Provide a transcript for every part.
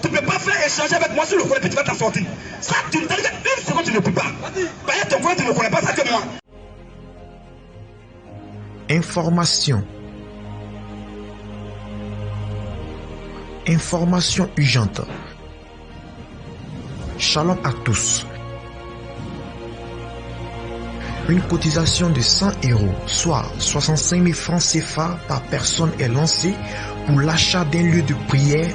Tu ne peux pas faire échanger avec moi sur le volet, puis tu vas t'en sortir. Ça, tu ne t'as dit une seconde, tu ne peux pas. Bah, ton volet, tu ne connais pas ça que moi. Information. Information urgente. Shalom à tous. Une cotisation de 100 €, soit 65 000 francs CFA par personne est lancée pour l'achat d'un lieu de prière.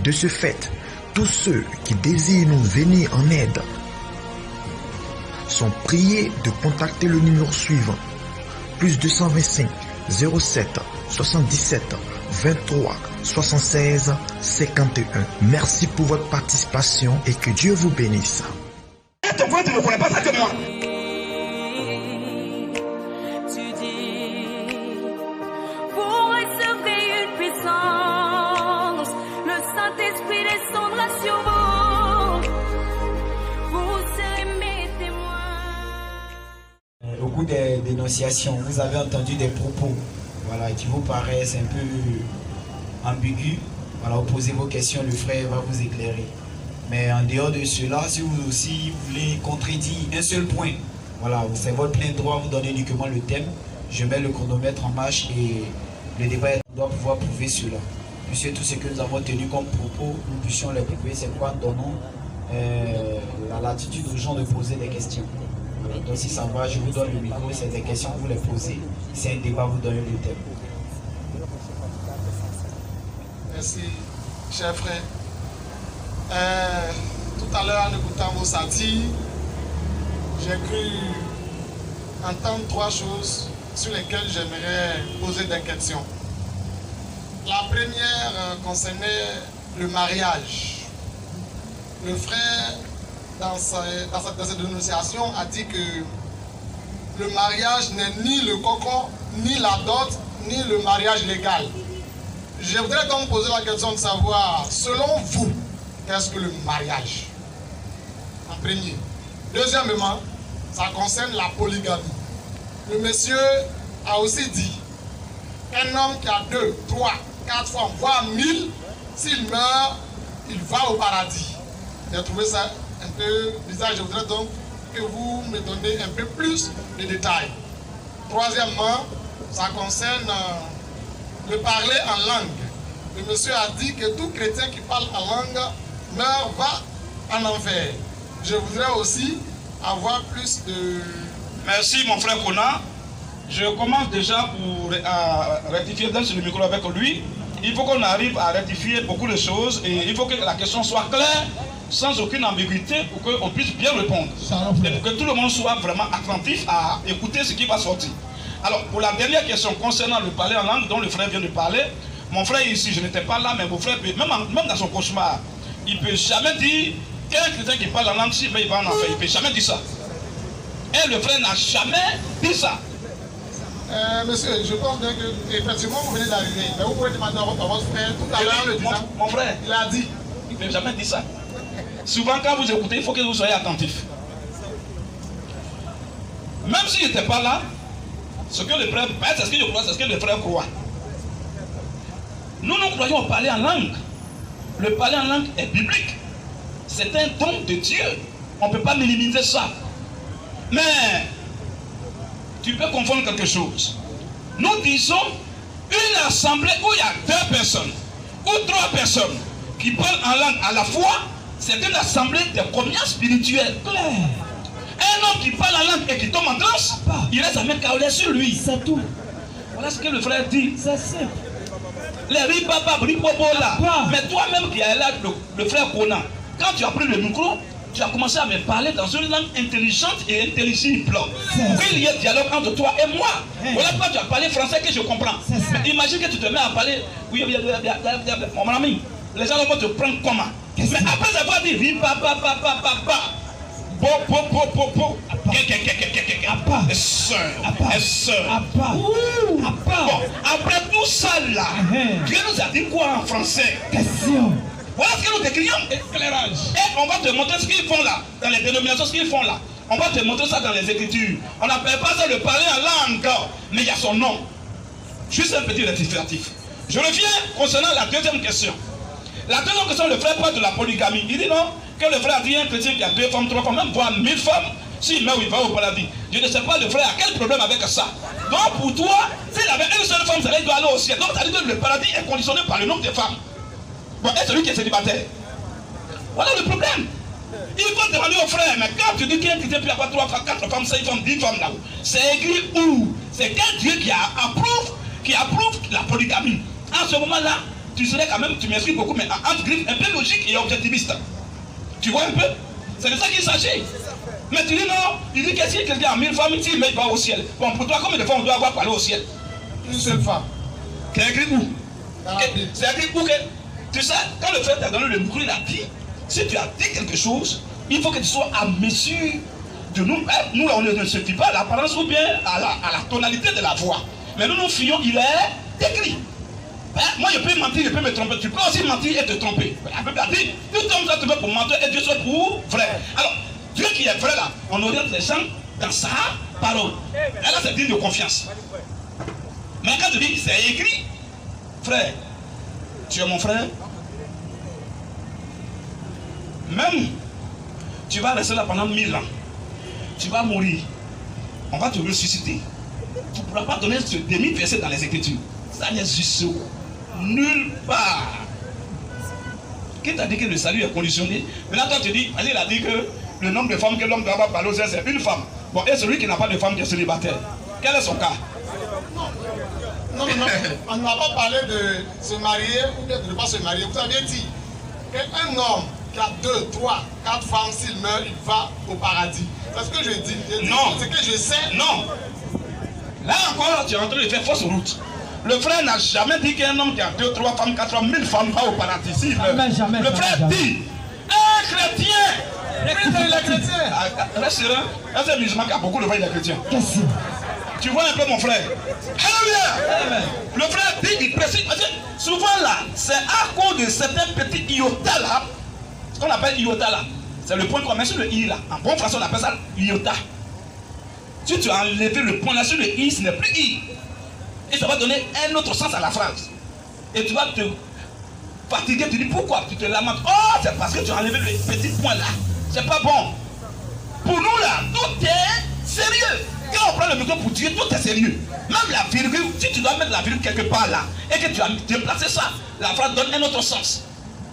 De ce fait, tous ceux qui désirent nous venir en aide sont priés de contacter le numéro suivant: plus 225 07 77 23 76 51. Merci pour votre participation et que Dieu vous bénisse. Ton volet, tu ne connais pas ça que moi. Au cours des dénonciations, vous avez entendu des propos, voilà, qui vous paraissent un peu ambigus. Voilà, vous posez vos questions, le frère va vous éclairer. Mais en dehors de cela, si vous aussi voulez contredire un seul point, voilà, c'est votre plein droit, vous donnez uniquement le thème. Je mets le chronomètre en marche et le débat doit pouvoir prouver cela. Puisque tout ce que nous avons tenu comme propos, nous puissions les prouver, c'est quoi? Donnons la latitude aux gens de poser des questions. Voilà, donc si ça va, je vous donne le micro, c'est des questions que vous les posez. C'est un débat, vous donnez le thème. Merci, cher frère. Tout à l'heure, en écoutant vos satires, j'ai cru entendre trois choses sur lesquelles j'aimerais poser des questions. La première concernait le mariage. Le frère, dans cette dénonciation, a dit que le mariage n'est ni le cocon, ni la dot, ni le mariage légal. Je voudrais donc poser la question de savoir, selon vous, qu'est-ce que le mariage? En premier. Deuxièmement, ça concerne la polygamie. Le monsieur a aussi dit qu'un homme qui a 2, 3, 4 femmes, voire 1000, s'il meurt, il va au paradis. J'ai trouvé ça un peu bizarre. Je voudrais donc que vous me donniez un peu plus de détails. Troisièmement, ça concerne le parler en langue. Le monsieur a dit que tout chrétien qui parle en langue meurt, va en enfer. Je voudrais aussi avoir plus de... Merci mon frère Kona. Je commence déjà à rectifier sur le micro avec lui. Il faut qu'on arrive à rectifier beaucoup de choses et il faut que la question soit claire, sans aucune ambiguïté, pour qu'on puisse bien répondre. Et pour que tout le monde soit vraiment attentif à écouter ce qui va sortir. Alors, pour la dernière question concernant le parler en langue dont le frère vient de parler, mon frère ici, je n'étais pas là, mais mon frère, même dans son cauchemar, il ne peut jamais dire qu'un chrétien qui parle en langue, s'il va en enfer, il ne peut jamais dire ça. Et le frère n'a jamais dit ça. Monsieur, je pense bien que effectivement vous venez d'arriver, mais vous pouvez demander à votre frère tout à l'heure. Mon frère, il a dit. Il ne peut jamais dire ça. Souvent, quand vous écoutez, il faut que vous soyez attentifs. Même s'il n'était pas là, ce que le frère, c'est ce que je crois, c'est ce que le frère croit. Nous croyons au parler en langue. Le parler en langue est biblique. C'est un don de Dieu. On ne peut pas minimiser ça. Mais tu peux confondre quelque chose. Nous disons une assemblée où il y a 2 personnes ou 3 personnes qui parlent en langue à la fois, c'est une assemblée de communion spirituelle. Un homme qui parle en langue et qui tombe en transe, il reste jamais câblé sur lui. C'est tout. Voilà ce que le frère dit. C'est simple. Les ribaba, ribobo là. Mais toi-même qui es là, le frère Kona, quand tu as pris le micro, tu as commencé à me parler dans une langue intelligente et intelligible. Pour qu'il y ait dialogue entre toi et moi. Voilà pourquoi tu as parlé français que je comprends. Mais imagine que tu te mets à parler. Oui, mon ami, les gens vont te prendre comment? Mais après avoir dit ribaba, après tout ça là, Dieu nous a dit quoi en français? Question. Voilà ce que nous décrions. Éclairage. Et on va te montrer ce qu'ils font là, dans les dénominations, ce qu'ils font là. On va te montrer ça dans les Écritures. On n'appelle pas ça le parler en langue, mais il y a son nom. Juste un petit rectificatif. Je reviens concernant la deuxième question. La deuxième question, le frère parle de la polygamie. Il dit non, que le frère a dit un chrétien qui a 2 femmes, 3 femmes, même voire 1000 femmes, s'il meurt, il va au paradis. Je ne sais pas le frère a quel problème avec ça. Donc pour toi, s'il avait une seule femme, ça il doit aller au ciel. Donc ça veut dire que le paradis est conditionné par le nombre de femmes. Bon, et celui qui est célibataire. Voilà le problème. Il faut demander aux frères, mais quand tu dis qu'un chrétien peut avoir 3 femmes, 4 femmes, 5 femmes, 10 femmes là-haut, c'est écrit où? C'est quel Dieu qui approuve la polygamie? En ce moment-là, tu serais quand même, tu m'expliques beaucoup, mais entre griffes, un peu logique et objectiviste. Tu vois un peu? C'est de ça qu'il s'agit. Mais tu dis non, il dit que si quelqu'un a 1000 femmes, il ne va au ciel. Bon, pour toi, combien de fois on doit avoir pour aller au ciel? Une seule femme. C'est écrit où? C'est écrit où que? Tu sais, quand le frère t'a donné le micro, il a dit, si tu as dit quelque chose, il faut que tu sois à mesure de nous. Nous, on ne se fie pas à l'apparence ou bien à la tonalité de la voix. Mais nous, nous fions, il est écrit. Moi, je peux mentir, je peux me tromper. Tu peux aussi mentir et te tromper. La Bible a dit, tout homme doit trouver pour mentir et Dieu soit pour vrai. Alors, Dieu qui est vrai là, on oriente les gens dans sa parole. Et là, c'est digne de confiance. Mais quand tu dis, c'est écrit, frère, tu es mon frère. Même, tu vas rester là pendant 1000 ans. Tu vas mourir. On va te ressusciter. Tu ne pourras pas donner ce demi-verset dans les Écritures. Ça n'existe nulle part. Qui t'a dit que le salut est conditionné? Maintenant, toi, tu dis, il a dit que le nombre de femmes que l'homme doit avoir par l'autre, c'est une femme. Bon, et celui qui n'a pas de femme qui est célibataire, quel est son cas? Non, on n'a pas parlé de se marier ou de ne pas se marier. Vous avez dit qu'un homme qui a 2, 3, 4 femmes, s'il meurt, il va au paradis. C'est ce que je dis. Non. C'est que je sais. Non. Là encore, tu es en train de faire fausse route. Le frère n'a jamais dit qu'un homme qui a 2, 3 femmes, 4 femmes, 1000 femmes va au paradis. Si, jamais, le frère dit, un chrétien. Il est chrétien. Reste serein. Un musulman qui a beaucoup de foi, il est chrétien. Qu'est-ce? Tu vois un peu mon frère. Alléluia. Le frère dit, il précise. Parce que souvent là, c'est à cause de certains petits iota là, ce qu'on appelle iota là. C'est le point qu'on met sur le i là. En bon français, on appelle ça iota. Si tu as enlevé le point là sur le i, ce n'est plus i. Et ça va donner un autre sens à la phrase. Et tu vas te fatiguer. Tu dis pourquoi? Tu te lamentes. Oh, c'est parce que tu as enlevé le petit point là. C'est pas bon. Pour nous là, tout est sérieux. Quand on prend le micro pour dire tout est sérieux. Même la virgule, si tu dois mettre la virgule quelque part là, et que tu as déplacé ça, la phrase donne un autre sens.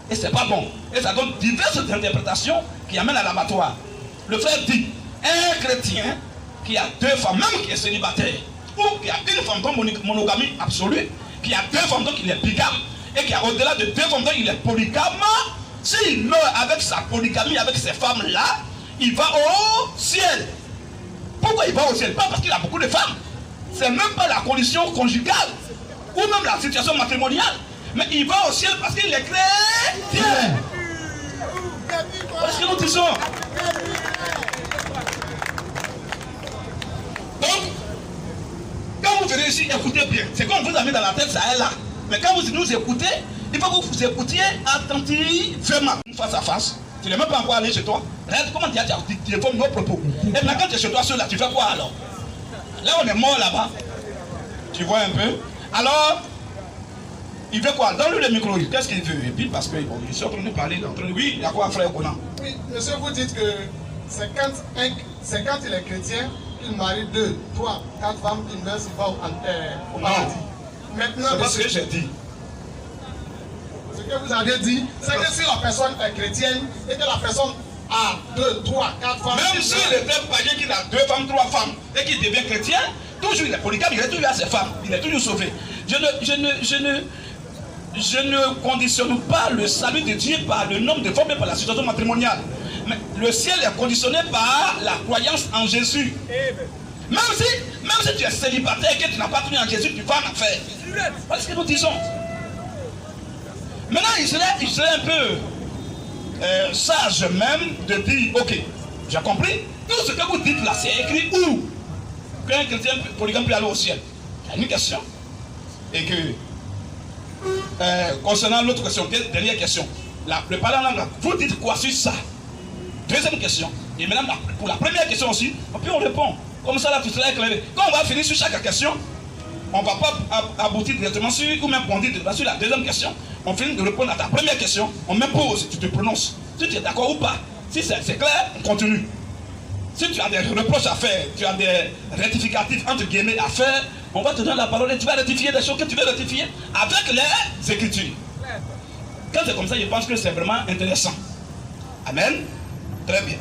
Et c'est pas bon. Et ça donne diverses interprétations qui amènent à l'abattoir. Le frère dit, un chrétien qui a 2 femmes, même qui est célibataire, ou qui a une femme dans monogamie absolue, qui a 2 femmes donc il est bigame, et qui a au-delà de 2 femmes donc il est polygame, s'il meurt avec sa polygamie, avec ces femmes-là, il va au ciel. Pourquoi il va au ciel? Pas parce qu'il a beaucoup de femmes. C'est même pas la condition conjugale, ou même la situation matrimoniale. Mais il va au ciel parce qu'il est chrétien. Est-ce que nous disons? Donc, quand vous venez ici, écoutez bien. C'est comme vous avez dans la tête, ça est là. Mais quand vous nous écoutez, il faut que vous écoutiez attentivement. Face à face. Tu n'es même pas encore allé chez toi. Regarde comment tu informes nos propos. Et maintenant, quand tu es chez toi seul là, tu fais quoi alors? Là, on est mort là-bas. Tu vois un peu? Alors, il veut quoi? Donne-lui le micro. Qu'est-ce qu'il veut? Et puis, parce que bon, il est en train de parler. Oui, il y a quoi, frère Conan? Oui, monsieur, vous dites que c'est quand il est chrétien, il marie 2, 3, 4 femmes, il meurt, il va au paradis. Maintenant, c'est pas ce que j'ai dit. Ce que vous avez dit, c'est que si la personne est chrétienne et que la personne a 2, 3, 4 femmes. Même s'il était païen qu'il a 2 femmes, 3 femmes et qu'il devient chrétien, toujours il est polygame, il est toujours à ses femmes, il est toujours sauvé. Je ne conditionne pas le salut de Dieu par le nombre de femmes et par la situation matrimoniale. Mais le ciel est conditionné par la croyance en Jésus. Même si tu es célibataire et que tu n'as pas cru en Jésus, tu vas en enfer. Voilà ce que nous disons. Maintenant, il serait un peu sage même de dire, ok, j'ai compris, tout ce que vous dites là, c'est écrit où? Qu'un chrétien polygame peut aller au ciel. Il y a une question. Et que, concernant l'autre question, dernière question, le parlant langue, vous dites quoi sur ça? Deuxième question. Et maintenant, pour la première question aussi, puis on répond. Comme ça, là, tout sera éclairé. Quand on va finir sur chaque question, on ne va pas aboutir directement sur, ou même bondir directement sur la deuxième question. on finit de répondre à ta première question, on m'impose, tu te prononces. Si tu es d'accord ou pas, si c'est clair, on continue. Si tu as des reproches à faire, tu as des rectificatifs entre guillemets à faire, on va te donner la parole et tu vas rectifier des choses que tu veux rectifier avec les Écritures. Quand c'est comme ça, je pense que c'est vraiment intéressant. Amen. Très bien.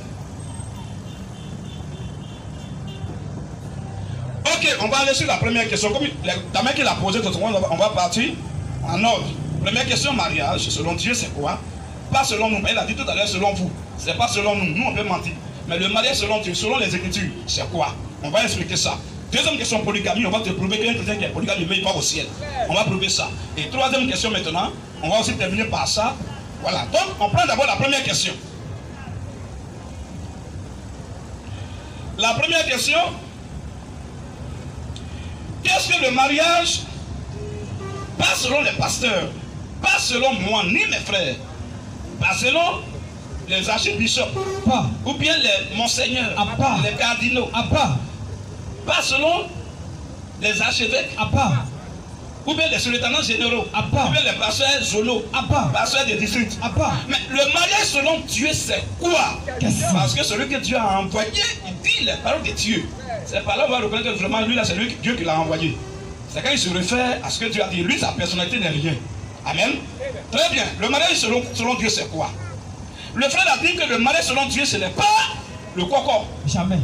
Ok, on va aller sur la première question. Comme la main qui l'a posée, on va partir en ordre. Première question, mariage, selon Dieu, c'est quoi? Pas selon nous. Elle a dit tout à l'heure, selon vous. C'est pas selon nous. Nous, on peut mentir. Mais le mariage selon Dieu, selon les Écritures, c'est quoi? On va expliquer ça. Deuxième question, polygamie. On va te prouver qu'un chrétien qui est polygame, il ne va pas au ciel. On va prouver ça. Et troisième question maintenant, on va aussi terminer par ça. Voilà. Donc, on prend d'abord la première question. La première question, qu'est-ce que le mariage? Pas selon les pasteurs, pas selon moi ni mes frères, pas selon les archibishops, ou bien les monseigneurs, les cardinaux, pas selon les archevêques, ou bien les surintendants généraux, ou bien les pasteurs zonaux, pasteurs des districts. Mais le mariage selon Dieu, c'est quoi? Parce que celui que Dieu a envoyé, il dit les paroles de Dieu. Ces paroles, on va reconnaître que vraiment lui là, c'est lui, Dieu qui l'a envoyé. C'est quand il se réfère à ce que Dieu a dit. Lui, sa personnalité n'est rien. Amen. Très bien. Le mariage selon Dieu, c'est quoi? Le frère a dit que le mariage selon Dieu, ce n'est pas le coco. Jamais.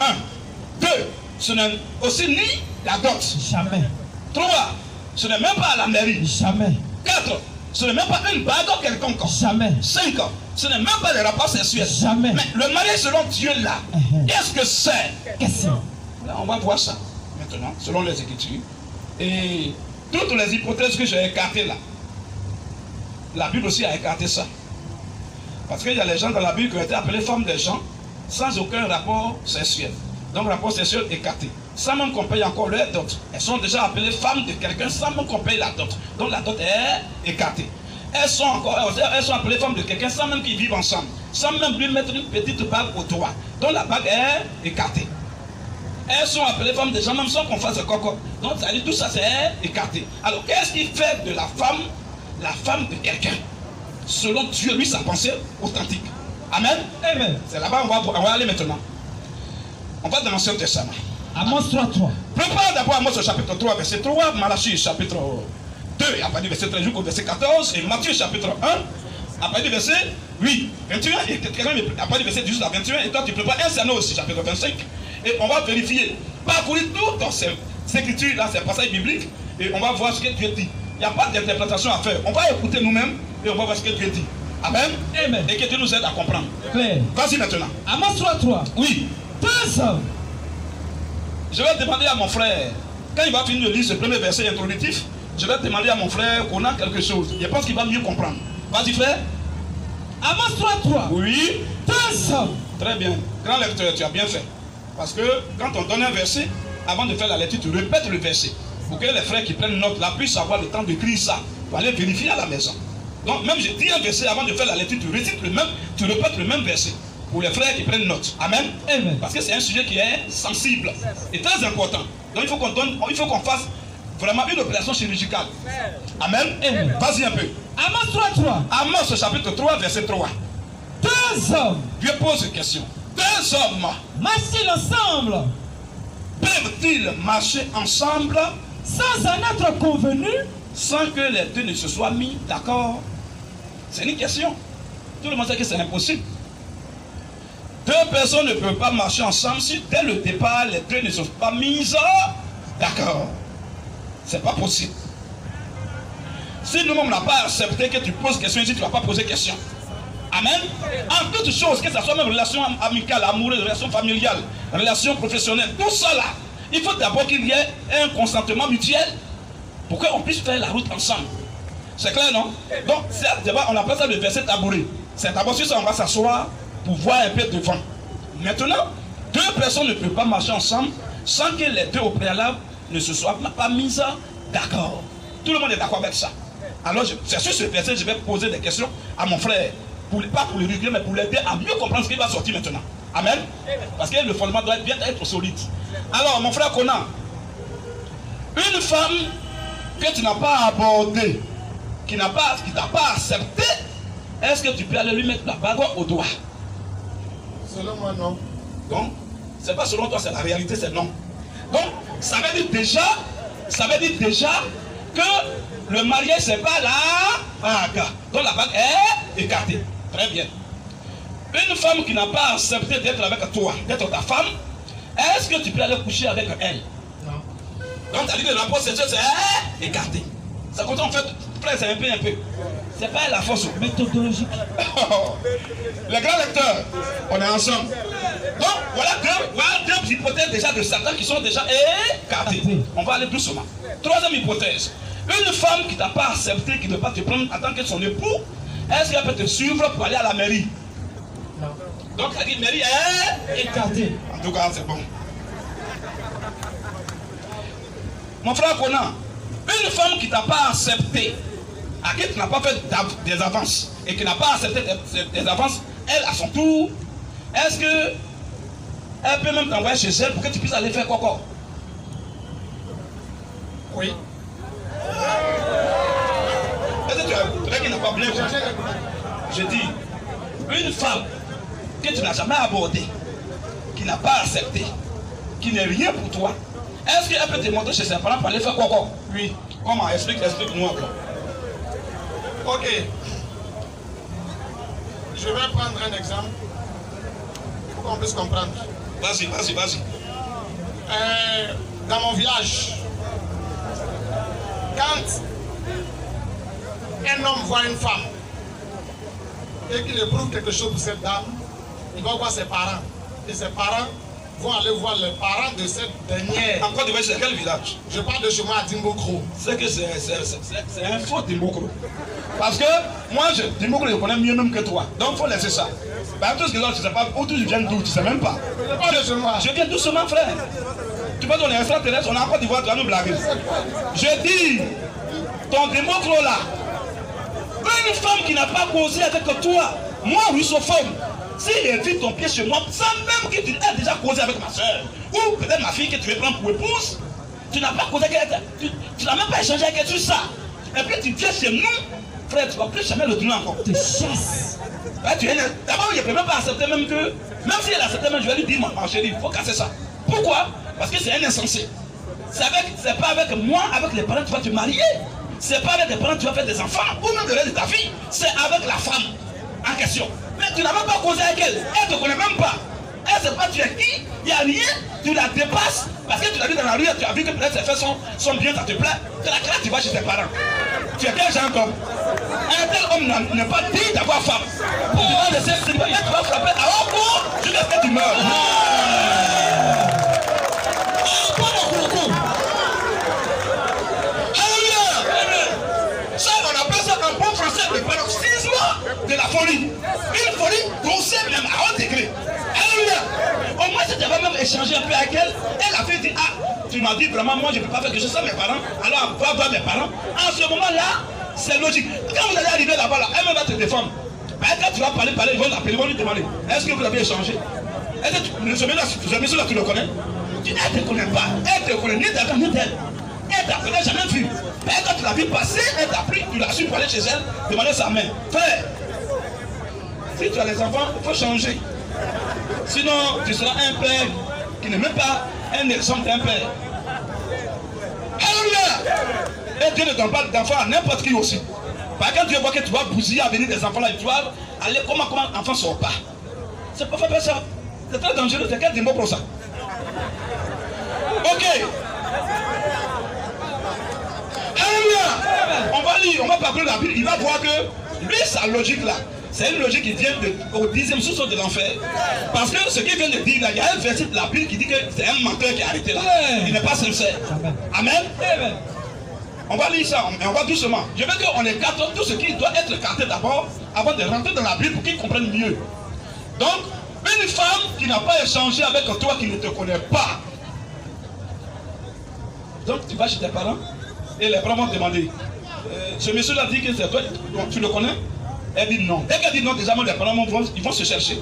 1. 2. Ce n'est aussi ni la dot. Jamais. 3. Ce n'est même pas à la mairie. Jamais. 4. Ce n'est même pas une bague quelconque. Jamais. 5. Ce n'est même pas les rapports sexuels. Jamais. Mais le mariage selon Dieu là, qu'est-ce que c'est? Là, on va voir ça maintenant, selon les Écritures. Et toutes les hypothèses que j'ai écartées là, la Bible aussi a écarté ça. Parce qu'il y a les gens dans la Bible qui ont été appelés femmes des gens sans aucun rapport sexuel. Donc rapport sexuel écarté. Sans même qu'on paye encore leur dot. Elles sont déjà appelées femmes de quelqu'un sans même qu'on paye la dot. Donc la dot est écartée. Elles sont appelées femmes de quelqu'un sans même qu'ils vivent ensemble. Sans même lui mettre une petite bague au doigt. Donc la bague est écartée. Elles sont appelées femmes de gens même sans qu'on fasse coco. Donc ça dit tout ça c'est écarté. Alors qu'est-ce qui fait de la femme de quelqu'un? Selon Dieu, lui, sa pensée authentique. Amen. Amen. C'est là-bas on va aller maintenant. On va dans l'Ancien Testament. Amos 3:3. Prépare d'abord Amos au chapitre 3, verset 3, Malachie chapitre 2, à partir du verset 13 jusqu'au verset 14, et Matthieu chapitre 1, à partir du verset 8, 21, et à partir du verset 18 à 21, et toi tu prépares un sermon aussi, chapitre 25, et on va vérifier, parcourir tout dans ces écritures, là, ces passages bibliques, et on va voir ce que Dieu dit. Il n'y a pas d'interprétation à faire. On va écouter nous-mêmes, et on va voir ce que Dieu dit. Amen. Amen. Et que Dieu nous aide à comprendre. Vas-y maintenant. Amos 3:3. Oui. 2 hommes. Je vais demander à mon frère, quand il va finir de lire ce premier verset introductif, je vais demander à mon frère qu'on a quelque chose. Je pense qu'il va mieux comprendre. Vas-y frère. Amos 3:3. Oui. 2 hommes. Très bien. Grand lecteur, tu as bien fait. Parce que quand on donne un verset, avant de faire la lecture, tu répètes le verset. Pour que les frères qui prennent note là puissent avoir le temps d'écrire ça. Pour aller vérifier à la maison. Donc même je dis un verset avant de faire la lecture, tu récites le même, tu répètes le même verset. Pour les frères qui prennent note. Amen. Amen. Parce que c'est un sujet qui est sensible et très important. Donc il faut qu'on fasse vraiment une opération chirurgicale. Amen. Amen. Vas-y un peu. Amos 3:3. Amos chapitre 3, verset 3. 2 hommes. Dieu pose une question. 2 hommes. Marchent ensemble. Peuvent-ils marcher ensemble sans en être convenus, sans que les deux ne se soient mis d'accord? C'est une question. Tout le monde sait que c'est impossible. 2 personnes ne peuvent pas marcher ensemble si dès le départ les deux ne sont pas mises d'accord. C'est pas possible. Si nous-mêmes n'avons pas accepté que tu poses question ici, tu ne vas pas poser question. Amen. En toutes choses, que ce soit même relation amicale, amoureuse, relation familiale, relation professionnelle, tout ça là, il faut d'abord qu'il y ait un consentement mutuel pour qu'on puisse faire la route ensemble. C'est clair, non? Donc, on appelle ça le verset tabouret. C'est d'abord sur ça on va s'asseoir pour voir un peu devant. Maintenant, 2 personnes ne peuvent pas marcher ensemble sans que les deux au préalable ne se soient pas mises d'accord. Tout le monde est d'accord avec ça. Alors, c'est sur ce verset que je vais poser des questions à mon frère. Pas pour le réguler, mais pour l'aider à mieux comprendre ce qui va sortir maintenant. Amen. Parce que le fondement doit bien être solide. Alors, mon frère Conan, une femme que tu n'as pas abordée qui t'a pas accepté, est-ce que tu peux aller lui mettre la bague au doigt? Selon moi, non. Donc, c'est pas selon toi, c'est la réalité, c'est non. Donc, ça veut dire déjà que le mariage, c'est pas la bague. Donc la bague est écartée. Très bien. Une femme qui n'a pas accepté d'être avec toi, d'être ta femme, est-ce que tu peux aller coucher avec elle? Non. Donc, tu as dit que le rapport sexuel, c'est écarté. Ça compte en fait, frère, c'est un peu. C'est pas la force méthodologique. Les grands lecteurs, on est ensemble. Donc, voilà deux hypothèses déjà de Satan qui sont déjà écartées. On va aller doucement. Troisième hypothèse. Une femme qui t'a pas accepté, qui ne veut pas te prendre en tant que son époux, est-ce qu'elle peut te suivre pour aller à la mairie? Non. Donc, elle dit mairie est écartée. En tout cas, c'est bon. Mon frère Conan, une femme qui t'a pas accepté, à qui tu n'as pas fait des avances et qui n'a pas accepté des avances, elle à son tour, est-ce que elle peut même t'envoyer chez elle pour que tu puisses aller faire coco? Oui. Est-ce que tu as qui n'a pas bien compris? Je dis, une femme que tu n'as jamais abordée, qui n'a pas accepté, qui n'est rien pour toi, est-ce qu'elle peut te montrer chez ses parents pour aller faire coco? Oui. Comment? Explique-nous encore. Ok. Je vais prendre un exemple pour qu'on puisse comprendre. Vas-y. Dans mon village, quand un homme voit une femme et qu'il éprouve quelque chose pour cette dame, il va voir ses parents. Et ses parents vont aller voir les parents de cette dernière. Encore de c'est quel village? Je parle de chez moi à Dimbokro. C'est que c'est un faux Dimbokro. Parce que moi, Dimbokro, je connais mieux même que toi. Donc il faut laisser ça. Par tout ce que je ne sais pas où tu viens d'où, tu ne sais même pas. Je viens doucement, frère. Tu vois, on est extraterrestre, on a encore d'Ivoire, tu vas nous blaguer. Je dis, ton Dimbokro là, une femme qui n'a pas causé avec toi, moi, russophone, s'il invite ton pied chez moi, sans même que tu aies déjà causé avec ma soeur, ou peut-être ma fille que tu veux prendre pour épouse, tu n'as pas causé avec elle, tu n'as même pas échangé avec elle sur ça. Et puis tu viens chez nous, frère, tu ne vas plus jamais le tourner encore. Tu chasses. D'abord, je ne peux même pas accepter même que, même si elle accepte, même je vais lui dire, ma chérie, il faut casser ça. Pourquoi? Parce que c'est un insensé. C'est pas avec moi, avec les parents, tu vas te marier. C'est pas avec les parents, tu vas faire des enfants, ou même le reste de ta vie. C'est avec la femme en question. Mais tu n'as même pas causé avec elle. Elle ne te connaît même pas. Elle ne sait pas tu es qui. Il n'y a rien. Tu la dépasses. Parce que tu l'as vu dans la rue, tu as vu que peut-être ses fesses sont bien, ça te plaît. Tu la claques, tu vas chez tes parents. Tu es quel genre d'homme? Un tel homme n'est pas digne d'avoir femme. Pour pouvoir laisser célibataire, tu vas frapper à haut cours jusqu'à ce que tu meurs. Ça, on appelle ça en bon français le paroxysme de la folie. Une folie grossière même à haut degré. Alléluia. Au moins, si tu avais même échangé un peu avec elle, elle a fait dire, ah, tu m'as dit vraiment, moi je ne peux pas faire quelque chose sans mes parents, alors va voir mes parents. En ce moment-là, c'est logique. Quand vous allez arriver là-bas, là, elle va te défendre. Ben, quand tu vas parler, ils vont l'appeler, ils vont lui demander, est-ce que vous avez échangé? Est-ce que ce monsieur-là, tu le connais? Elle ne te connaît pas. Elle ne te connaît ni d'avant ni d'elle. Elle ne t'a jamais vu. Mais quand tu l'as vu passer, elle t'a pris, tu l'as su pour aller chez elle, demander sa main. Frère, si tu as les enfants, il faut changer. Sinon, tu seras un père qui n'est même pas un exemple d'un père. Alléluia! Et Dieu ne donne pas d'enfants à n'importe qui aussi. Par contre, Dieu voit que tu vas bousiller à venir des enfants là, et tu vas aller comment l'enfant ne sort pas. C'est pas faire ça. C'est très dangereux, c'est quel démon pour ça? Ok. Alléluia. On va lire, on va parler de la Bible. Il va voir que lui, sa logique là, c'est une logique qui vient au 10e sous-sol de l'enfer. Parce que ce qu'il vient de dire là, il y a un verset de la Bible qui dit que c'est un menteur qui est arrêté là. Il n'est pas sincère. Amen. On va lire ça, mais on va doucement. Je veux qu'on écarte tout ce qui doit être écarté d'abord, avant de rentrer dans la Bible pour qu'ils comprennent mieux. Donc, une femme qui n'a pas échangé avec toi, qui ne te connaît pas. Donc, tu vas chez tes parents et les parents vont te demander, ce monsieur-là dit que c'est toi, tu le connais? Elle dit non. Dès qu'elle dit non, déjà, les parents ils vont se chercher.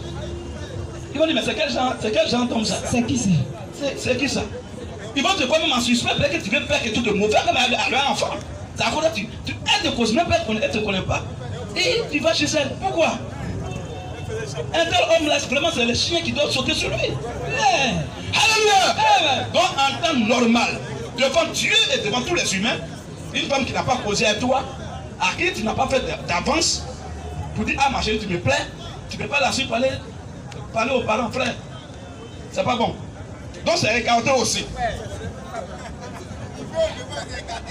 Ils vont dire, mais c'est quel genre d'homme ça? C'est qui ça? C'est qui ça? Ils vont te voir même en suspect, peut-être que tu veux faire quelque chose de mauvais comme à leur enfant. C'est à cause de elle te cause même pas, elle ne te connaît pas. Et tu vas chez elle. Pourquoi? Un tel homme-là, vraiment, c'est le chien qui doit sauter sur lui. Alléluia! Donc, en temps normal, devant Dieu et devant tous les humains, une femme qui n'a pas causé à toi, à qui tu n'as pas fait d'avance, pour dire, ah ma chérie, tu me plais, tu ne peux pas la suivre parler aux parents, frère. C'est pas bon. Donc, c'est écarté aussi.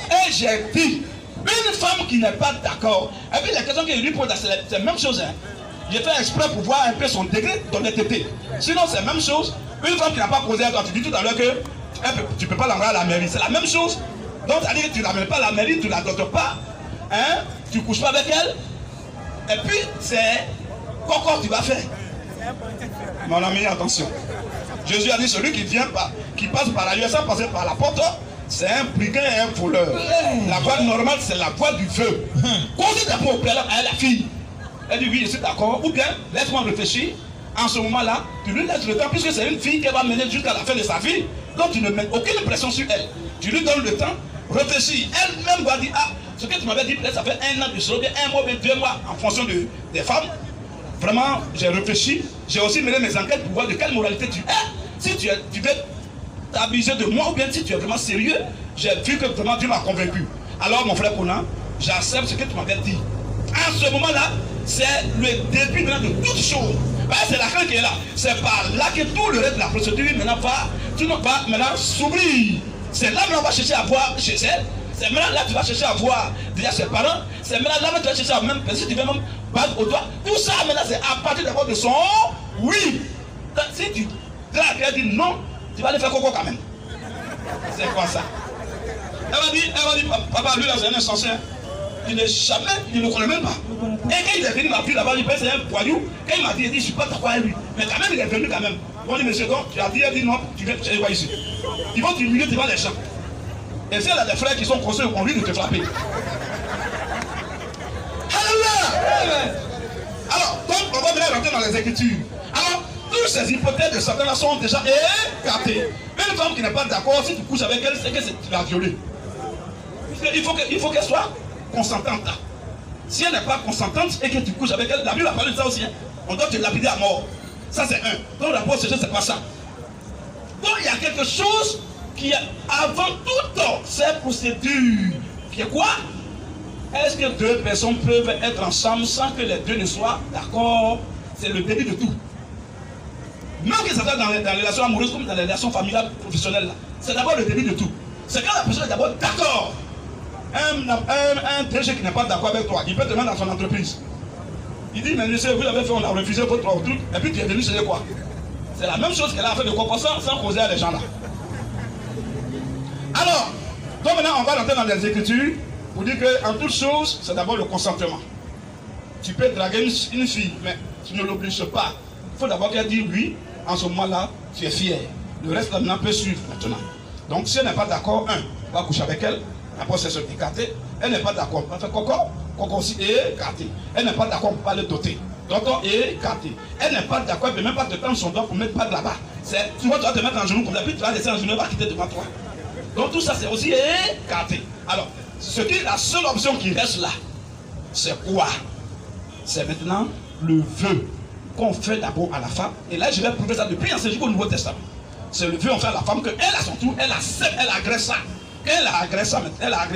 Et j'ai dit, une femme qui n'est pas d'accord, et puis la question qu'il lui pose, c'est la même chose. Hein. J'ai fait exprès pour voir un peu son degré d'honnêteté. Sinon, c'est la même chose. Une femme qui n'a pas causé à toi, tu dis tout à l'heure que tu ne peux pas l'envoyer à la mairie. C'est la même chose. Donc, c'est-à-dire que tu ne l'amènes pas à la mairie, tu ne l'adoptes pas, hein, tu ne couches pas avec elle. Et puis, c'est quoi tu vas faire. Mon ami, attention. Jésus a dit, celui qui vient qui passe par ailleurs sans passer par la porte, c'est un brigand et un voleur. La voie normale, c'est la voie du feu. Conduis d'abord au préalable à la fille. Elle dit oui, je suis d'accord. Ou bien, laisse-moi réfléchir. En ce moment-là, tu lui laisses le temps, puisque c'est une fille qui va mener jusqu'à la fin de sa vie. Donc tu ne mets aucune pression sur elle. Tu lui donnes le temps, réfléchis. Elle-même va dire, ah, ce que tu m'avais dit, peut-être ça fait 1 an de choses, bien 1 mois, bien 2 mois, en fonction des femmes. Vraiment, j'ai réfléchi. J'ai aussi mené mes enquêtes pour voir de quelle moralité tu es. Si tu veux t'abuser de moi, ou bien si tu es vraiment sérieux, j'ai vu que vraiment Dieu m'a convaincu. Alors, mon frère Conan, j'accepte ce que tu m'avais dit. À ce moment-là, c'est le début maintenant de toutes choses. C'est la crainte qui est là. C'est par là que tout le reste de la procédure maintenant va maintenant s'ouvrir. C'est là que on va chercher à voir chez elle. C'est maintenant là que tu vas chercher à voir déjà ses parents. C'est maintenant là que tu vas chercher à même, si tu veux même battre au doigt. Tout ça maintenant c'est à partir d'abord de son oui. Donc, si tu dragues, elle dit non, tu vas aller faire coco quand même. C'est quoi ça? Elle va dire, papa, lui là c'est un insensé. Il n'est jamais, il ne le connaît même pas. Et quand il est venu, ma fille là-bas, il c'est un voyou. Quand il m'a dit, je ne suis pas d'accord avec lui. Mais quand même, il est venu quand même. On dit, monsieur, donc, tu as dit, elle dit non, tu viens chercher quoi ici. Ils vont t'humilier devant les gens. Et si elle a des frères qui sont conseillés, on lui de te frapper. Alléluia! Alors, donc, on va venir rentrer dans les Écritures. Alors, toutes ces hypothèses de Satan sont déjà écartées. Une femme qui n'est pas d'accord, si tu couches avec elle, c'est que tu l'as violée. Il faut qu'elle soit consentante. Si elle n'est pas consentante et que tu couches avec elle, la Bible a parlé de ça aussi. Hein. On doit te lapider à mort. Ça c'est un. Donc l'apôtre c'est pas ça. Donc il y a quelque chose qui est avant toutes ces procédures. Qui est quoi? Est-ce que deux personnes peuvent être ensemble sans que les deux ne soient d'accord? C'est le début de tout. Même que ça soit dans les relations amoureuses comme dans les relations familiales, professionnelles. C'est d'abord le début de tout. C'est quand la personne est d'abord d'accord. Un DG qui n'est pas d'accord avec toi, il peut te mettre dans son entreprise. Il dit, mais monsieur, vous l'avez fait, on a refusé votre truc, et puis tu es venu chez quoi? C'est la même chose qu'elle a fait de Coco sans causer à les gens là. Alors, donc maintenant on va rentrer dans les Écritures pour dire qu'en toute chose, c'est d'abord le consentement. Tu peux draguer une fille, mais tu ne l'obliges pas. Il faut d'abord qu'elle dise oui, en ce moment-là, tu es fier. Le reste maintenant peut suivre maintenant. Donc si elle n'est pas d'accord, on va coucher avec elle. Après, c'est se écarter. Elle n'est pas d'accord. On fait coco aussi écarté. Elle n'est pas d'accord, on ne peut pas le doter. Donc, écarté. Elle n'est pas d'accord, elle ne peut même pas te tendre son doigt pour mettre pas de là-bas. Tu vas te mettre en genou comme ça, puis tu vas laisser un genou, va quitter devant toi. Donc, tout ça, c'est aussi écarté. Alors, la seule option qui reste là, c'est quoi? C'est maintenant le vœu qu'on fait d'abord à la femme. Et là, je vais prouver ça depuis l'ancien jusqu'au Nouveau Testament. C'est le vœu qu'on fait à la femme qu'elle, à son tour, elle accepte, elle agresse ça. Elle a agressé